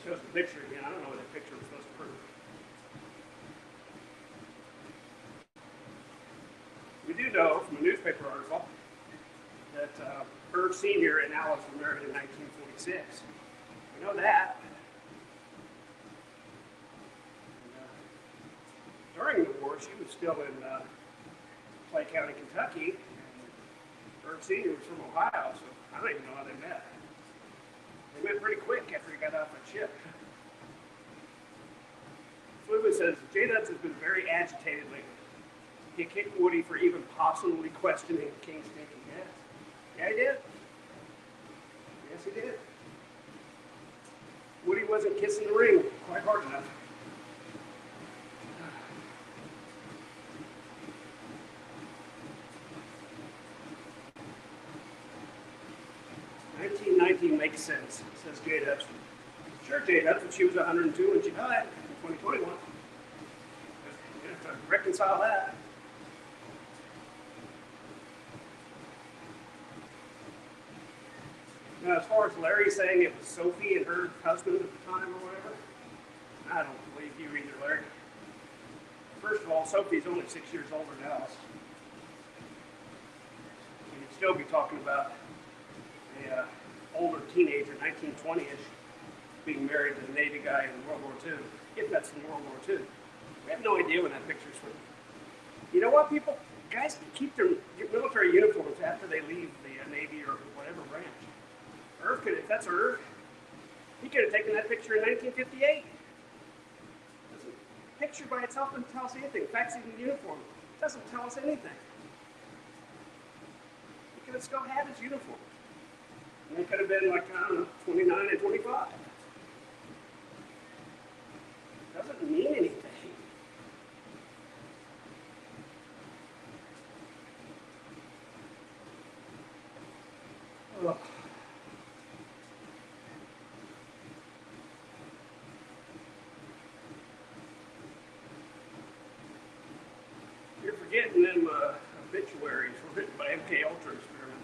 Shows the picture again. I don't know what that picture was supposed to prove. We do know from a newspaper article that Irv Sr. and Alice were married in 1946. We know that. And, during the war, she was still in Clay County, Kentucky. And Irv Sr. was from Ohio, so I don't even know how they met. They went pretty quick after he got off that ship. Fluid says, J-Dubs has been very agitated lately. He kicked Woody for even possibly questioning King Stinky. Yeah, he did. Yes, he did. Woody wasn't kissing the ring quite hard enough. Makes sense, says J-Dubs. Sure, J-Dubs, but she was 102 when she died in 2021. You have to reconcile that. Now, as far as Larry saying it was Sophie and her husband at the time or whatever, I don't believe you either, Larry. First of all, Sophie's only 6 years older than Alice. You'd still be talking about a older teenager, 1920-ish, being married to a Navy guy in World War II, if that's in World War II. We have no idea when that picture's from. You know what, people? Guys can keep their military uniforms after they leave the Navy or whatever branch. Irv could, if that's Irv, he could have taken that picture in 1958. The picture by itself doesn't tell us anything. The fact he's in uniform doesn't tell us anything. He could have still had his uniform. And they could have been like, I don't know, 29 and 25. Doesn't mean anything. Ugh. You're forgetting them Obituaries were written by MK Ultra experiment.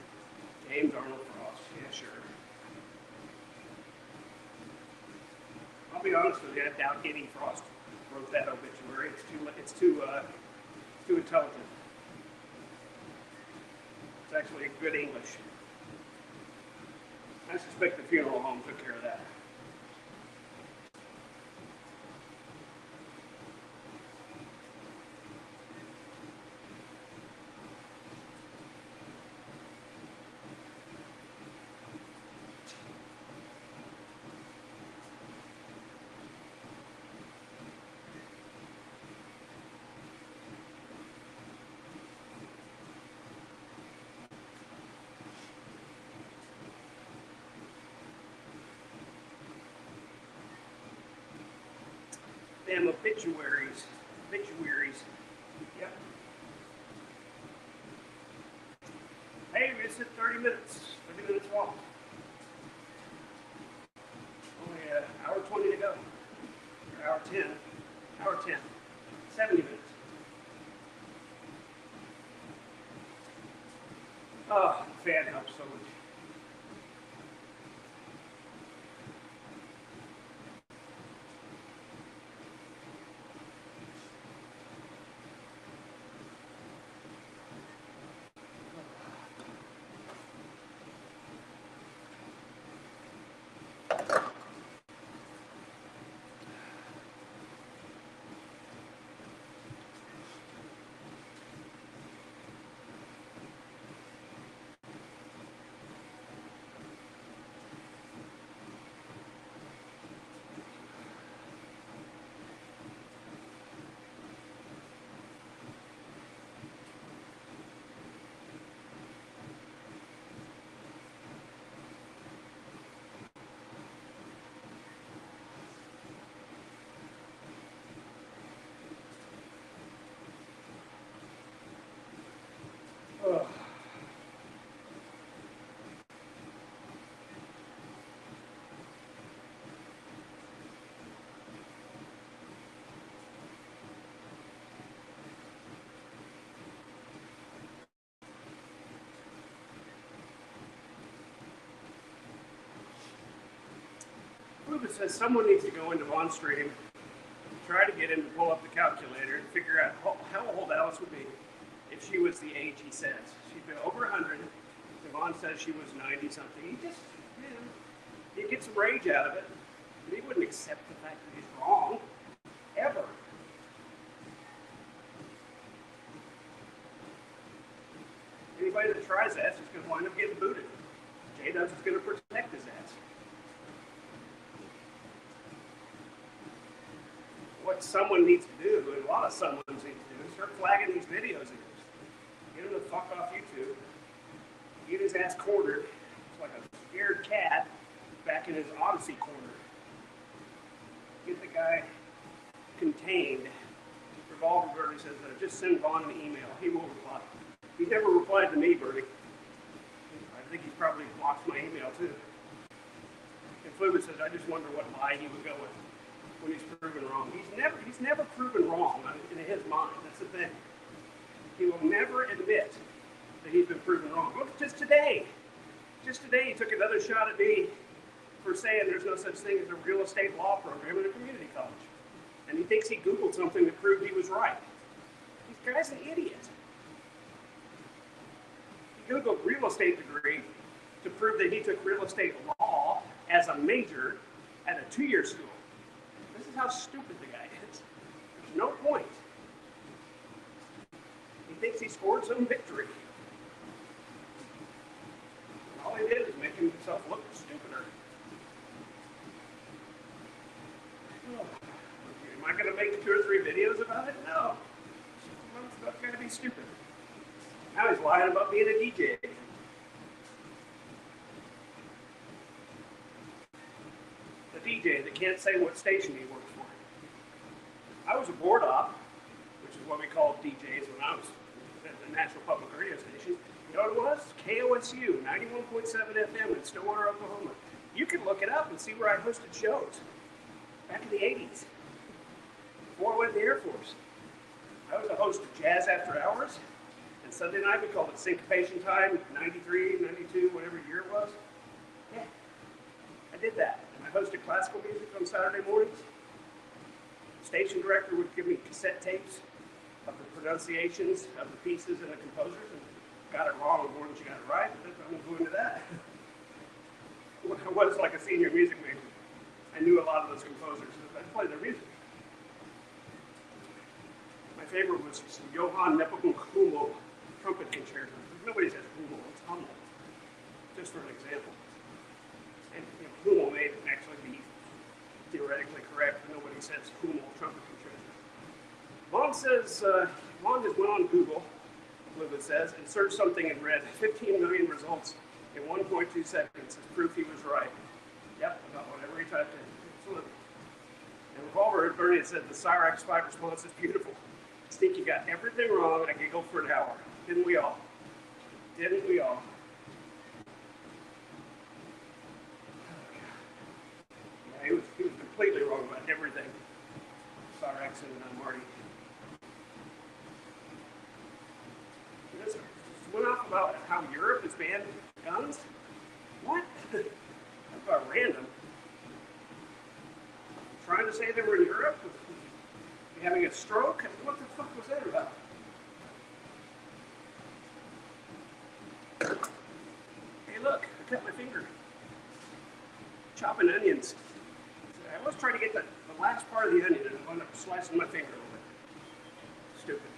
James Arnold Frost. Yeah, sure. I'll be honest with you, I doubt any Frost wrote that obituary. It's too intelligent. It's actually good English. I suspect the funeral home took care of that. Them obituaries. Yep. Hey, it's at 30 minutes long. Only an hour 20 to go. Or hour 10. 70 minutes. Oh, the fan helps so much. Ugh. Ruben says someone needs to go into OnStream, try to get him to pull up the calculator and figure out how old Alice would be if she was the age he says. She'd be over 100. Yvonne says she was 90 something. He just, he'd get some rage out of it. And he wouldn't accept the fact that he's wrong, ever. Anybody that tries that is going to wind up getting booted. J-Dubs is going to protect his ass. What someone needs to do, and a lot of someones need to do, is start flagging these videos of yours. Get him the fuck off YouTube. Get his ass cornered. It's like a scared cat back in his Odyssey corner. Get the guy contained. Revolver Birdie says that just send Vaughn an email. He will reply. He's never replied to me, Birdie. I think he's probably blocked my email too. And Fluid says, I just wonder what lie he would go with when he's proven wrong. He's never proven wrong in his mind. That's the thing. He will never admit that he's been proven wrong. Look, just today he took another shot at me for saying there's no such thing as a real estate law program in a community college. And he thinks he Googled something that proved he was right. This guy's an idiot. He Googled real estate degree to prove that he took real estate law as a major at a 2-year school. This is how stupid the guy is. There's no point. He thinks he scored some victory. All he did is make himself look stupider. Am I going to make 2 or 3 videos about it? No. I'm not going to be stupid. Now he's lying about being a DJ. A DJ that can't say what station he works for. I was a board op, which is what we called DJs when I was at the National Public Radio Station. You know what it was? KOSU, 91.7 FM in Stillwater, Oklahoma. You can look it up and see where I hosted shows back in the 80s, before I went to the Air Force. I was a host of Jazz After Hours And Sunday night, we called it syncopation time, 93, 92, whatever year it was. Yeah, I did that. And I hosted classical music on Saturday mornings. The station director would give me cassette tapes of the pronunciations of the pieces and the composers, and got it wrong more than she got it right, but I'm going to go into that. When I was like a senior music major, I knew a lot of those composers. I played their music. My favorite was Johann Nepomuk Hummel trumpet concerto. Nobody says Hummel, it's Hummel, just for an example. And Hummel may actually be theoretically correct, but nobody says Hummel trumpet concerto. Vaughn says, Vaughn just went on Google, Fluid says, and searched something and read 15 million results in 1.2 seconds as proof he was right. Yep, about whatever he typed in. Absolutely. And Revolver had Bernie said the Cyrax 5 response is beautiful. Stinky got everything wrong. I giggled for an hour. Didn't we all? Didn't we all? Yeah, he was completely wrong about everything. Cyrax and Marty. This went off about how Europe has banned guns. What? That's about random. Trying to say they were in Europe? Having a stroke? What the fuck was that about? Hey, look, I cut my finger. Chopping onions. I was trying to get the last part of the onion and I wound up slicing my finger a little bit. Stupid.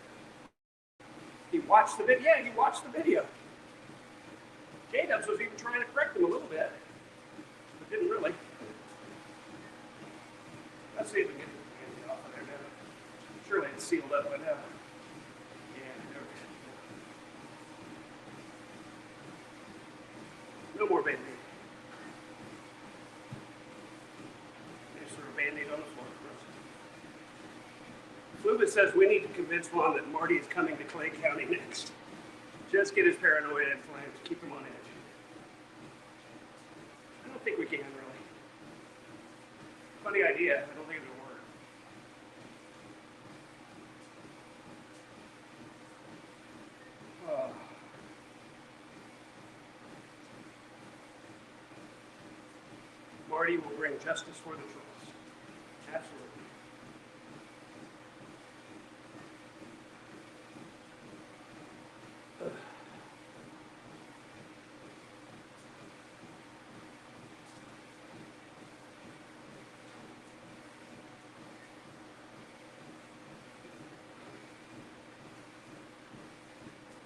He watched the video. Yeah, he watched the video. J-Dubs was even trying to correct him a little bit, but didn't really. Let's see if we can get it off of there now. Surely it's sealed up by now. Yeah, no more Band-Aid. There's sort of Band-Aid on the floor. Fluid says we need to convince Vaughn that Marty is coming to Clay County next. Just get his paranoia inflamed, keep him on edge. I don't think we can, really. Funny idea, I don't think it'll work. Marty will bring justice for the trolls. Absolutely.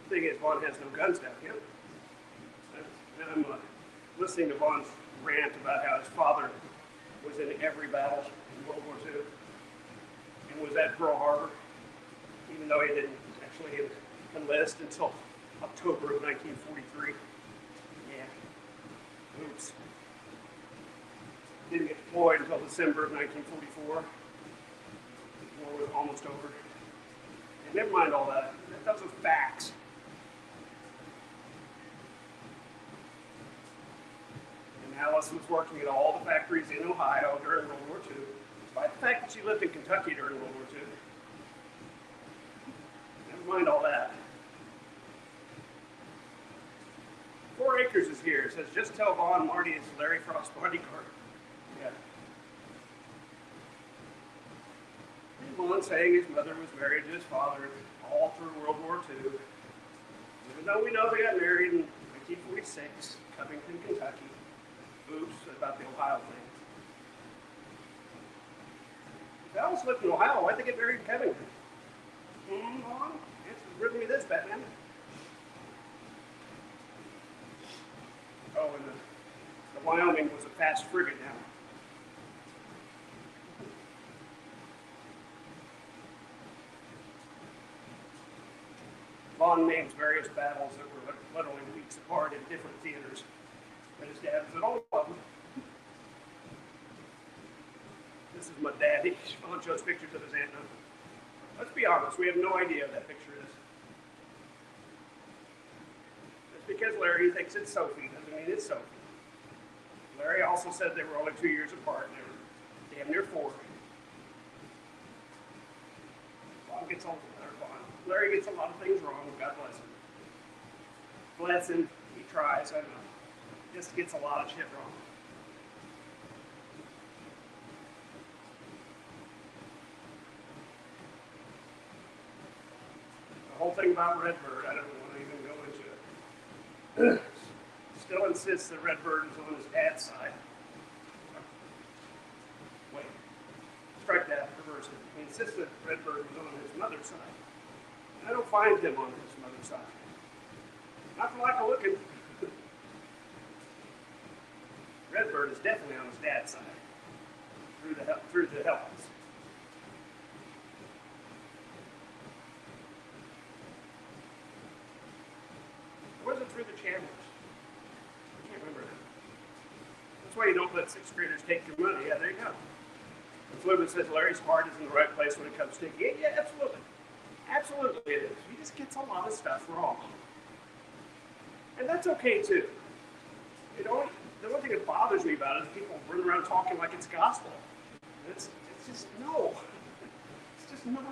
The thing is, Vaughn has no guns down here. And I'm listening to Vaughn's rant about how his father was in every battle in World War II and was at Pearl Harbor, even though he didn't actually enlist until October of 1943. Yeah. Oops. Didn't get deployed until December of 1944. The war was almost over. And never mind all that. Those are facts. Alice was working at all the factories in Ohio during World War II, despite the fact that she lived in Kentucky during World War II. Never mind all that. 4 Acres is here. It says, just tell Vaughn Marty is Larry Frost's bodyguard. Yeah. And Vaughn saying his mother was married to his father all through World War II. Even though we know they got married in 1946, Covington, Kentucky. Oops, about the Ohio thing. If Alice lived in Ohio, why'd they get married in Covington? Answer me this, Batman. Oh, and the Wyoming was a fast frigate now. Vaughn names various battles that were literally weeks apart in different theaters. And his dad was at all of them. This is my daddy. Vaughn shows pictures of his aunt and uncle. Let's be honest, we have no idea what that picture is. Just because Larry thinks it's Sophie doesn't mean it's Sophie. Larry also said they were only 2 years apart, and they were damn near 4. Larry gets a lot of things wrong, God bless him. Bless him. He tries. I don't know. Just gets a lot of shit wrong. The whole thing about Redbird, I don't want to even go into it. Still insists that Redbird is on his dad's side. Wait, strike that, reverse it. He insists that Redbird was on his mother's side. And I don't find him on his mother's side. Not for lack of looking. Redbird is definitely on his dad's side. Through the heavens. Or was it through the channels? I can't remember. That's why you don't let sixth graders take your money. Yeah, there you go. And Fluid says Larry's heart is in the right place when it comes to it. Yeah, absolutely. Absolutely it is. He just gets a lot of stuff wrong. And that's okay too. The only thing that bothers me about it is people running around talking like it's gospel. It's just, no. It's just not.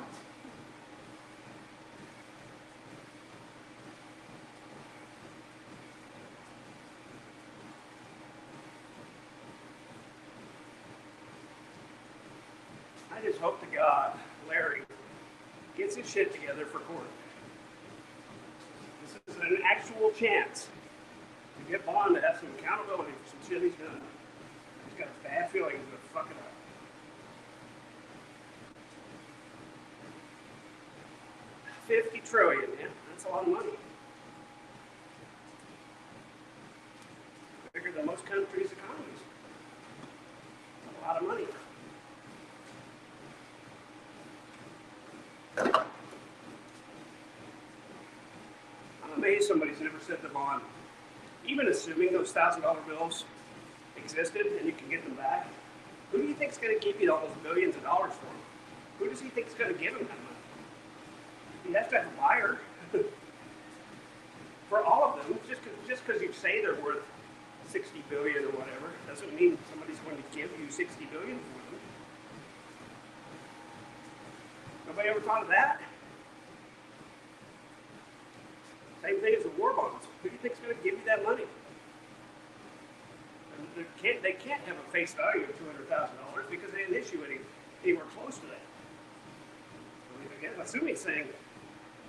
I just hope to God Larry gets his shit together for court. This is an actual chance to get Bond to have some accountability for some shit he's done. He's got a bad feeling he's gonna fuck it up. $50 trillion, man. That's a lot of money. Bigger than most countries' economies. That's a lot of money. I'm amazed somebody's never said to Bond, even assuming those $1,000 bills existed and you can get them back, who do you think is going to give you all those billions of dollars for them? Who does he think is going to give him that money? He has to have a buyer for all of them. Just because you say they're worth $60 billion or whatever doesn't mean somebody's going to give you $60 billion for them. Nobody ever thought of that? Same thing as the war bonds. Who do you think is going to give you that money? And they can't have a face value of $200,000 because they didn't issue anywhere close to that. Again, assuming saying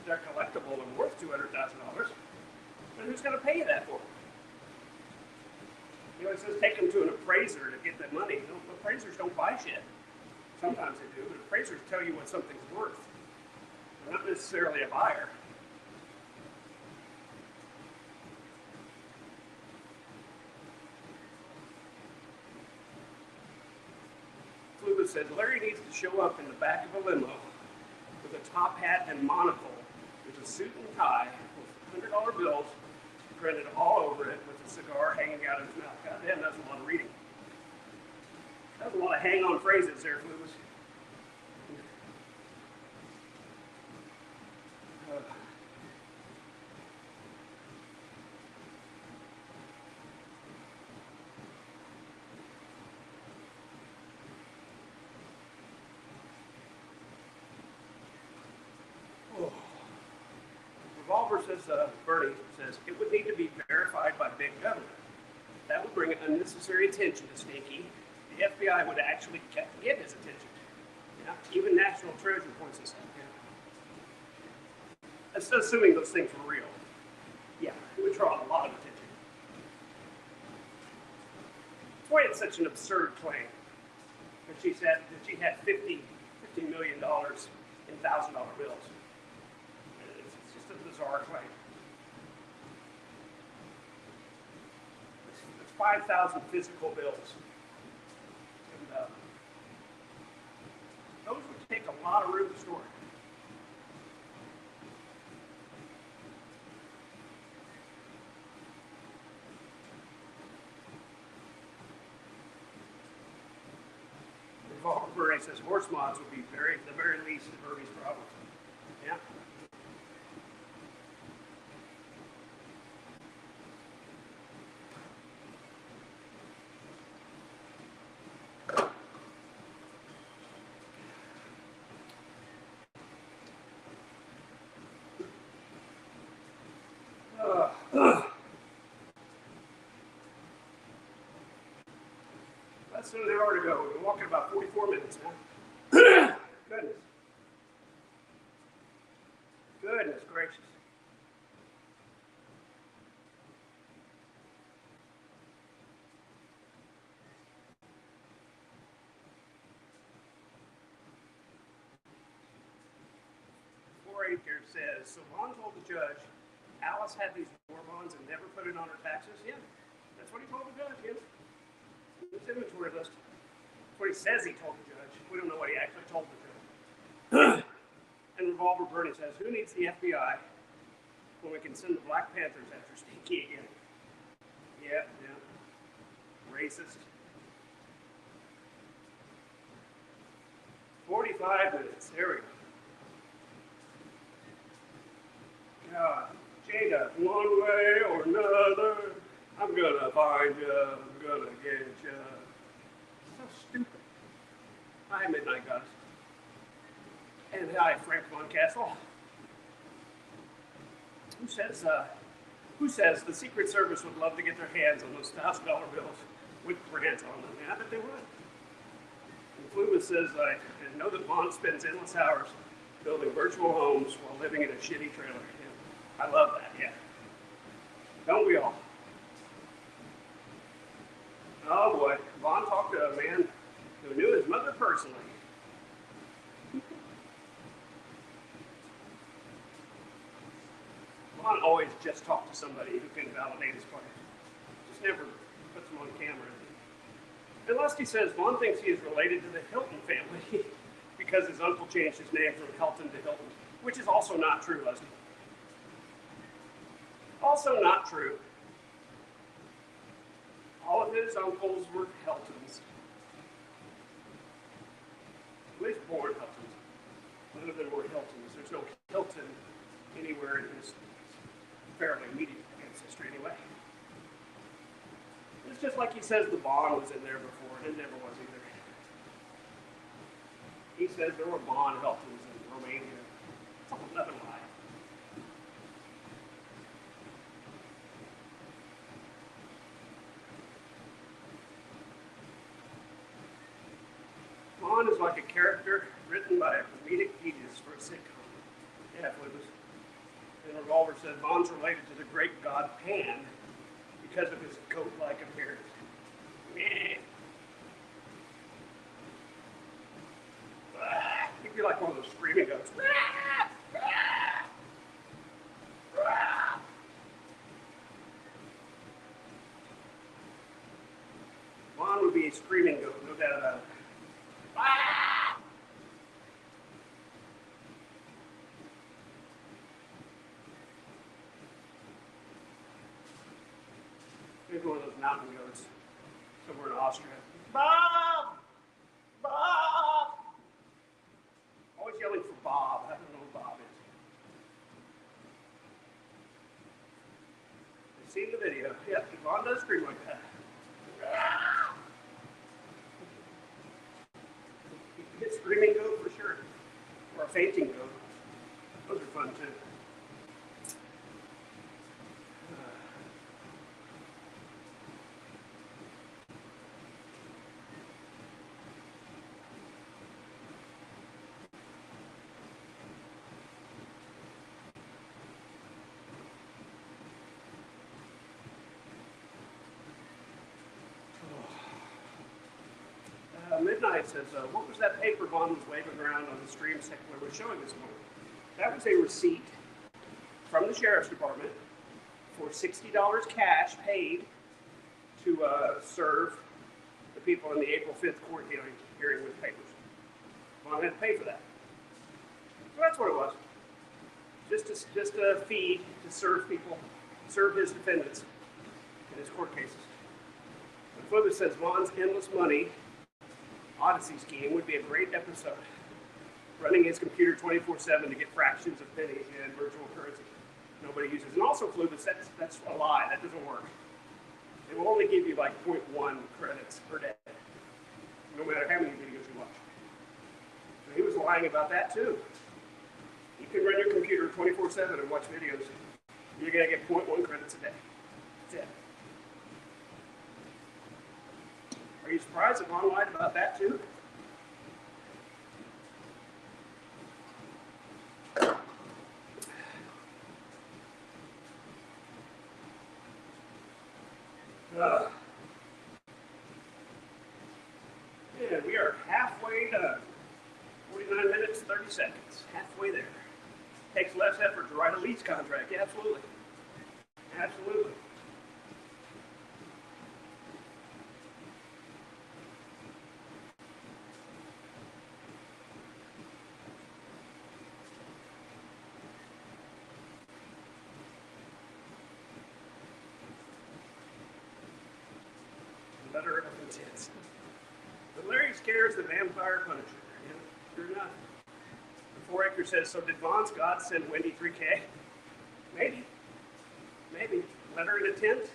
they're collectible and worth $200,000, then who's going to pay you that for? You know, it says take them to an appraiser to get that money. You know, appraisers don't buy shit. Sometimes they do, but appraisers tell you what something's worth. They're not necessarily a buyer. Fluid says Larry needs to show up in the back of a limo with a top hat and monocle, with a suit and tie, with $100 bills printed all over it, with a cigar hanging out of his mouth. God damn, that's a lot of reading. That's a lot of hang-on phrases there, Fluid. Revolver says, Bernie says, it would need to be verified by big government. That would bring unnecessary attention to Stinky. The FBI would actually get his attention. Yeah? Even National Treasure points this out. Yeah. That's assuming those things were real. Yeah, it would draw a lot of attention. That's why it's such an absurd claim that she said that she had $50 million in $1,000 bills. It's just a bizarre claim. It's 5,000 physical bills. And those would take a lot of room to store. Revolver says horse mods would be the very least of Herbie's problems. Yeah. Less than an hour to go. We've been walking about 44 minutes now. Goodness. Goodness gracious. Here says, so Vaughn told the judge Alice had these war bonds and never put it on her taxes. Yeah, that's what he told the judge. Yeah, his inventory list. That's what he says he told the judge. We don't know what he actually told the judge. And Revolver Bernie says, who needs the FBI when we can send the Black Panthers after Stinky again? Yeah. Racist. 45 minutes. There we go. God, Jada, one way or another, I'm gonna find you, I'm gonna get you. So stupid. Hi, Midnight Guys. And hi, Frank Von Castle. Who says the Secret Service would love to get their hands on those $1,000 bills with brands on them? Yeah, I bet they would. And Fluid says, I know that Vaughn spends endless hours building virtual homes while living in a shitty trailer. I love that, yeah. Don't we all? Oh boy, Vaughn talked to a man who knew his mother personally. Vaughn always just talked to somebody who can validate his claim. Just never puts them on camera. Unless he says Vaughn thinks he is related to the Hilton family because his uncle changed his name from Helton to Hilton, which is also not true, Leslie. Also not true. All of his uncles were Heltons. At least born Heltons. None of them were Hiltons. There's no Hilton anywhere in his fairly immediate ancestry anyway. It's just like he says the Bond was in there before, and it never was either. He says there were Bond Heltons in Romania. It's all another lie. Vaughn is like a character written by a comedic genius for a sitcom. Yeah, Flippers. And Revolver said Vaughn's related to the great god Pan because of his goat-like appearance. Meh. He'd be like one of those screaming goats. Vaughn would be a screaming goat, no doubt about it. Maybe one of those mountain goats somewhere in Austria. Bob! Bob! Always yelling for Bob. I don't know who Bob is. I've seen the video. Yep, Vaughn does scream like that. A screaming goat for sure. Or a fainting goat. Those are fun too. Midnight says, what was that paper Vaughn was waving around on the stream secular was showing this morning? That was a receipt from the Sheriff's Department for $60 cash paid to serve the people in the April 5th court hearing with papers. Vaughn had to pay for that. So that's what it was. Just a fee to serve people, serve his defendants in his court cases. And Further says Vaughn's endless money Odyssey scheme would be a great episode. Running his computer 24/7 to get fractions of pennies in virtual currency nobody uses. And also, Fluvis, that's a lie. That doesn't work. It will only give you like 0.1 credits per day, no matter how many videos you watch. So he was lying about that too. You can run your computer 24/7 and watch videos you're going to get 0.1 credits a day. That's it. Are you surprised that Vaughn lied about that too? Yeah, we are halfway done. 49 minutes, 30 seconds. Halfway there. Takes less effort to write a lease contract. Yeah, absolutely. Absolutely. Letter of intent. But Larry scares the vampire Punisher. Yeah, sure enough. The 4 Acre says, so did Vaughn's God send Wendy 3K? Maybe. Maybe. Letter of intent?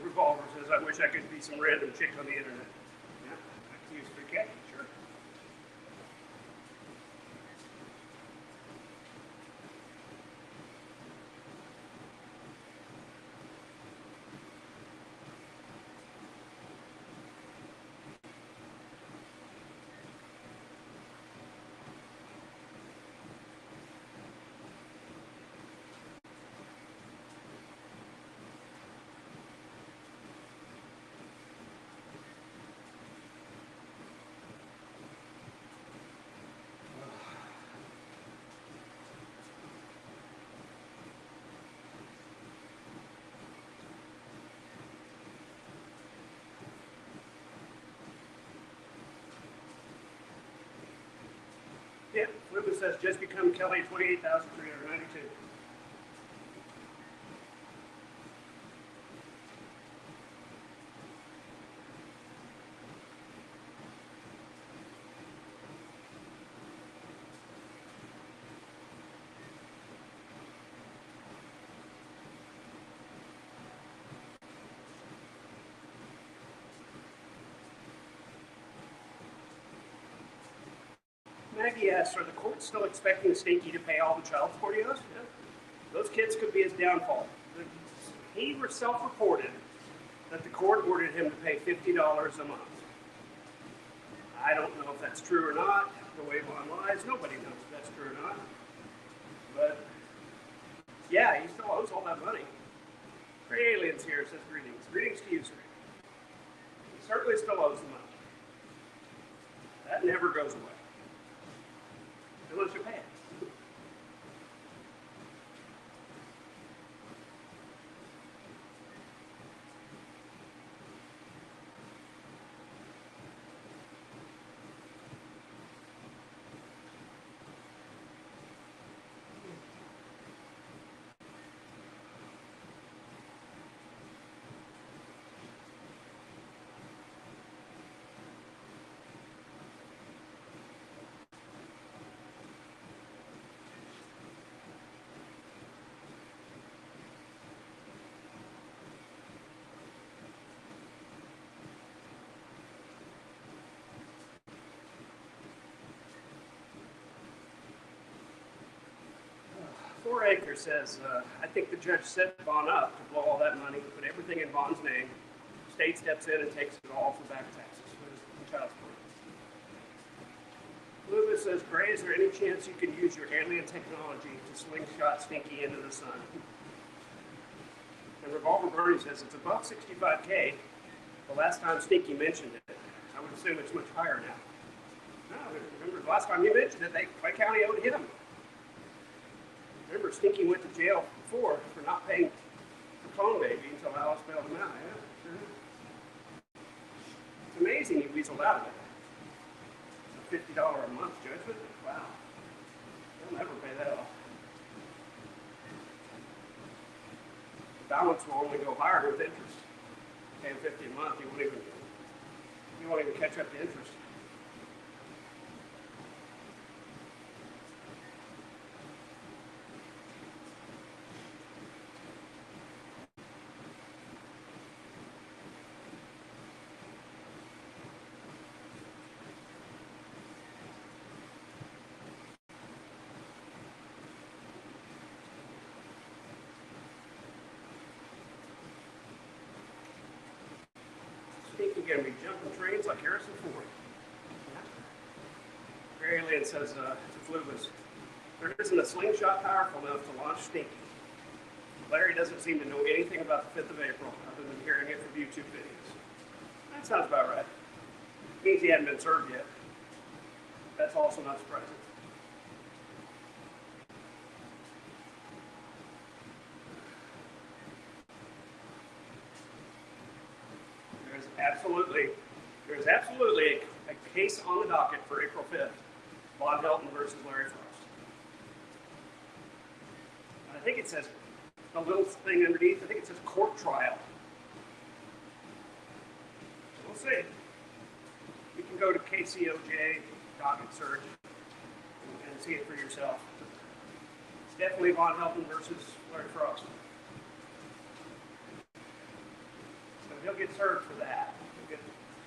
Revolver says, I wish I could be some random chick on the internet. Yeah, I can use 3K, sure. Yeah, Fluba says, just become Kelly 28,392. Maggie asks, are the courts still expecting Stinky to pay all the child support he owes? Yeah. Those kids could be his downfall. He self-reported that the court ordered him to pay $50 a month. I don't know if that's true or not. The way Vaughn lies, nobody knows if that's true or not. But yeah, he still owes all that money. Free Aliens here says greetings. Greetings to you, sir. He certainly still owes the money. That never goes away. Unless you pay it. Four Acre says, I think the judge set Vaughn up to blow all that money, put everything in Vaughn's name. State steps in and takes it all for back taxes for child support. Lewis says, Gray, is there any chance you can use your alien technology to slingshot Stinky into the sun? And Revolver Bernie says, it's above 65K. The last time Stinky mentioned it, I would assume it's much higher now. No, remember the last time you mentioned it, Clay County owed him. Remember, Stinky went to jail before for not paying for Clone Baby until Alice bailed him out. Yeah, sure. It's amazing he weaseled out of it. It's a $50 a month judgment. Wow. He'll never pay that off. The balance will only go higher with interest. Paying $50 a month, you won't even catch up to interest. Stinky gonna be jumping trains like Harrison Ford. Gary Lynn says to Flubus, there isn't a slingshot powerful enough to launch Stinky. Larry doesn't seem to know anything about the 5th of April other than hearing it from YouTube videos. That sounds about right. Means he hadn't been served yet. That's also not surprising. There's absolutely a case on the docket for April 5th. Von Helton versus Larry Frost. I think it says, the little thing underneath, I think it says court trial. We'll see. You can go to KCOJ docket search and see it for yourself. It's definitely Von Helton versus Larry Frost. So he'll get served for that.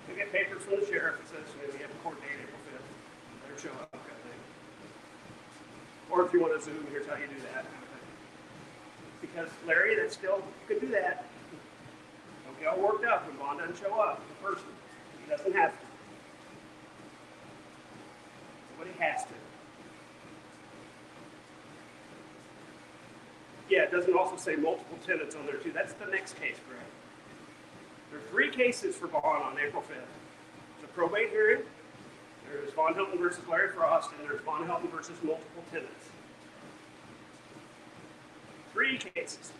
He'll get papers from the sheriff that says we have a court date April 5th. Better show up, kind of thing. Or if you want to Zoom, here's how you do that. Because Larry, that's still, you could do that. Don't get all worked up when Vaughn doesn't show up in person. He doesn't have to. But he has to. Yeah, it doesn't also say multiple tenants on there too. That's the next case, Greg. There are 3 cases for Vaughn on April 5th. There's a probate hearing, there's Von Helton versus Larry Frost, and there's Von Helton versus multiple tenants. 3 cases.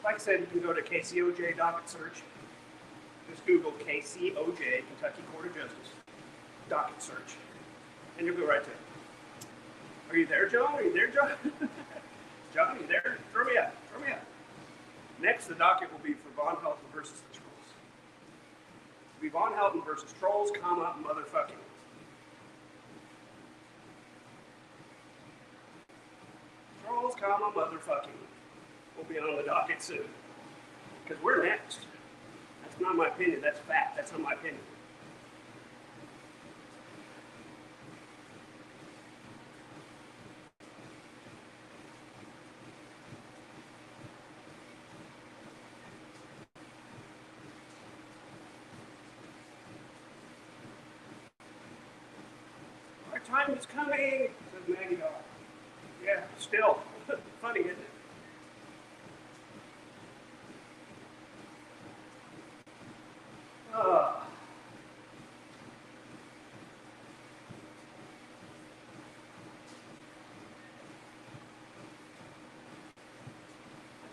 Like I said, you can go to KCOJ docket search. Just Google KCOJ, Kentucky Court of Justice, docket search, and you'll go right to it. Are you there, John? Are you there, John? John, are you there? Throw me up. Throw me up. Next, the docket will be for Von Helton versus the Trolls. It'll be Von Helton versus Trolls, comma, motherfucking. Trolls, comma, motherfucking. Will be on the docket soon. Because we're next. That's not my opinion, that's fact. That's not my opinion. Our time is coming, says Maggie Dog. Yeah, still. Funny, isn't it? I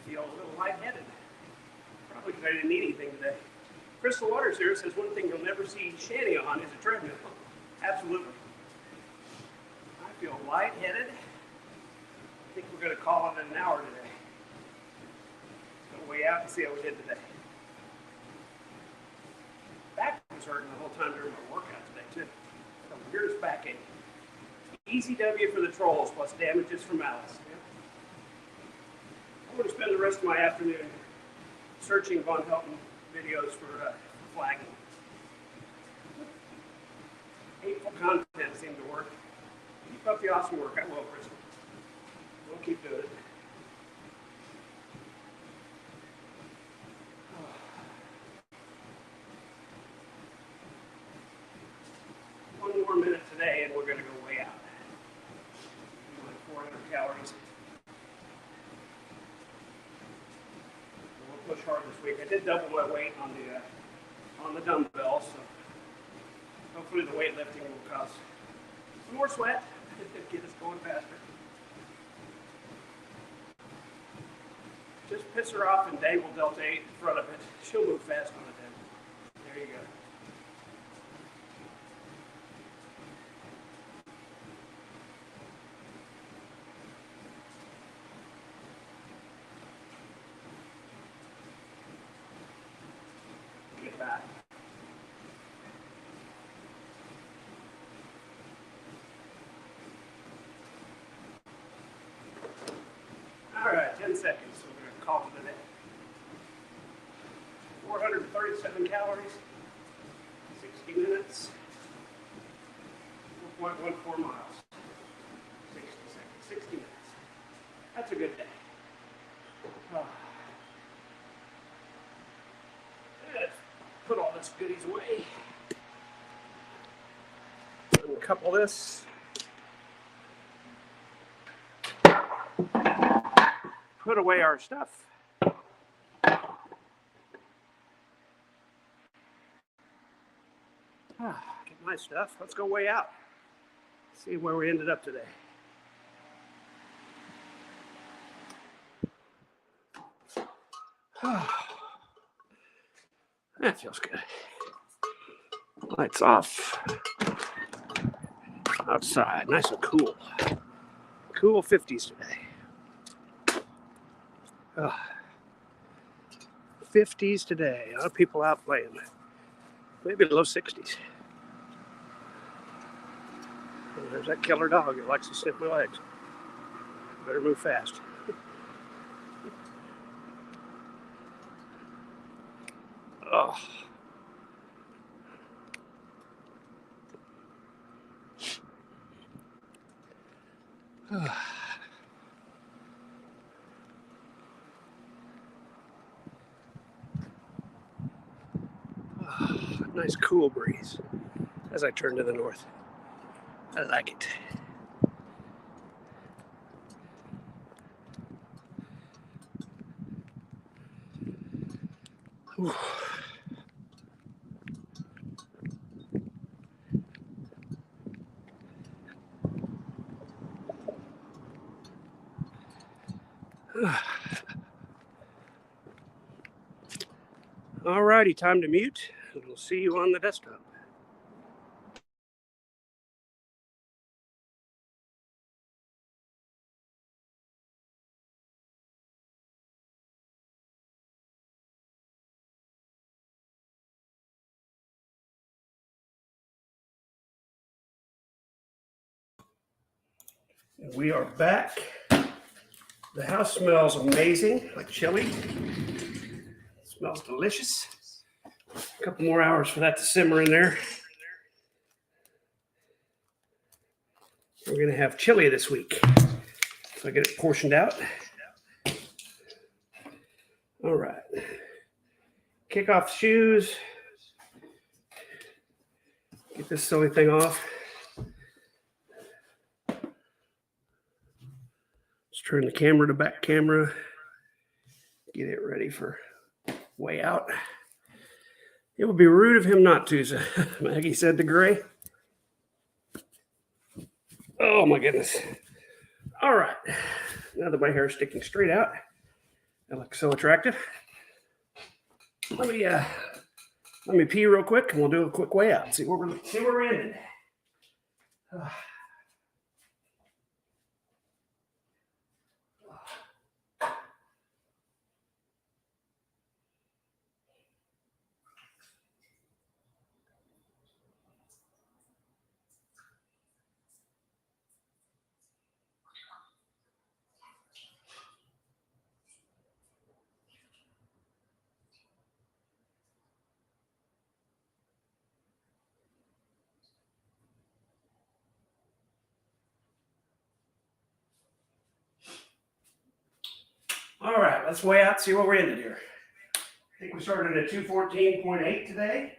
feel a little lightheaded. Probably because I didn't eat anything today. Crystal Waters here says one thing you'll never see Shanny on is a treadmill. Absolutely. I feel lightheaded. I think we're going to call it an hour today. Go way out and see how we did today. Back was hurting the whole time during my workout today, too. The weirdest backache. Easy W for the Trolls plus damages from Alice. Yeah. I'm going to spend the rest of my afternoon searching Von Helton videos for flagging. Hateful content seemed to work. Keep up the awesome work. I will, Crystal. We'll keep doing it. One more minute today and we're going to go way out. Like 400 calories. push hard this week. I did double my weight on the dumbbell, so hopefully the weightlifting will cause some more sweat, get us going faster. Just piss her off and dangle Delta 8 in front of it. She'll move fast on it then. There you go. Get back. All right, 10 seconds. So we're going to call it a day. 437 calories, 60 minutes, 4.14 miles, 60 seconds, 60 minutes. That's a good day. Let's put all this goodies away. Uncouple this. Put away our stuff. Get my stuff. Let's go weigh out. See where we ended up today. That feels good. Lights off. Outside, nice and cool. Cool 50s today. 50s today. A lot of people out playing. Maybe low 60s. And there's that killer dog that likes to sniff my legs. Better move fast. Oh. Nice cool breeze as I turn to the north. I like it. Whew. All righty, time to mute, and we'll see you on the desktop. We are back. The house smells amazing, like chili. It smells delicious. A couple more hours for that to simmer in there. We're going to have chili this week. So I get it portioned out. All right. Kick off the shoes. Get this silly thing off. Let's turn the camera to back camera. Get it ready for way out. It would be rude of him not to, so Maggie said to Gray. Oh my goodness. All right. Now that my hair is sticking straight out, I look so attractive. Let me pee real quick and we'll do a quick way out. See where we're ending. All right, let's weigh out, see where we ended here. I think we started at 214.8 today.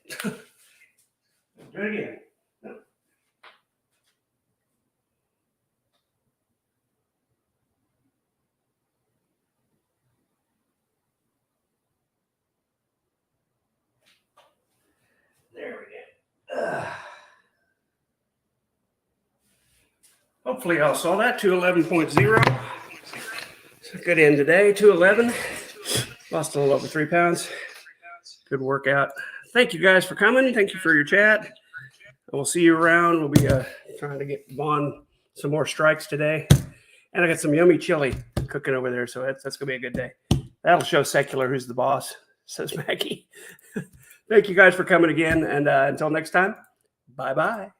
Do it again. Nope. There we go. Hopefully y'all saw that, 211.0. Good end today, 211. Lost a little over 3 pounds. Good workout. Thank you guys for coming. Thank you for your chat. We'll see you around. We'll be trying to get Vaughn some more strikes today. And I got some yummy chili cooking over there, so that's going to be a good day. That'll show Secular who's the boss, says Maggie. Thank you guys for coming again. And until next time, bye-bye.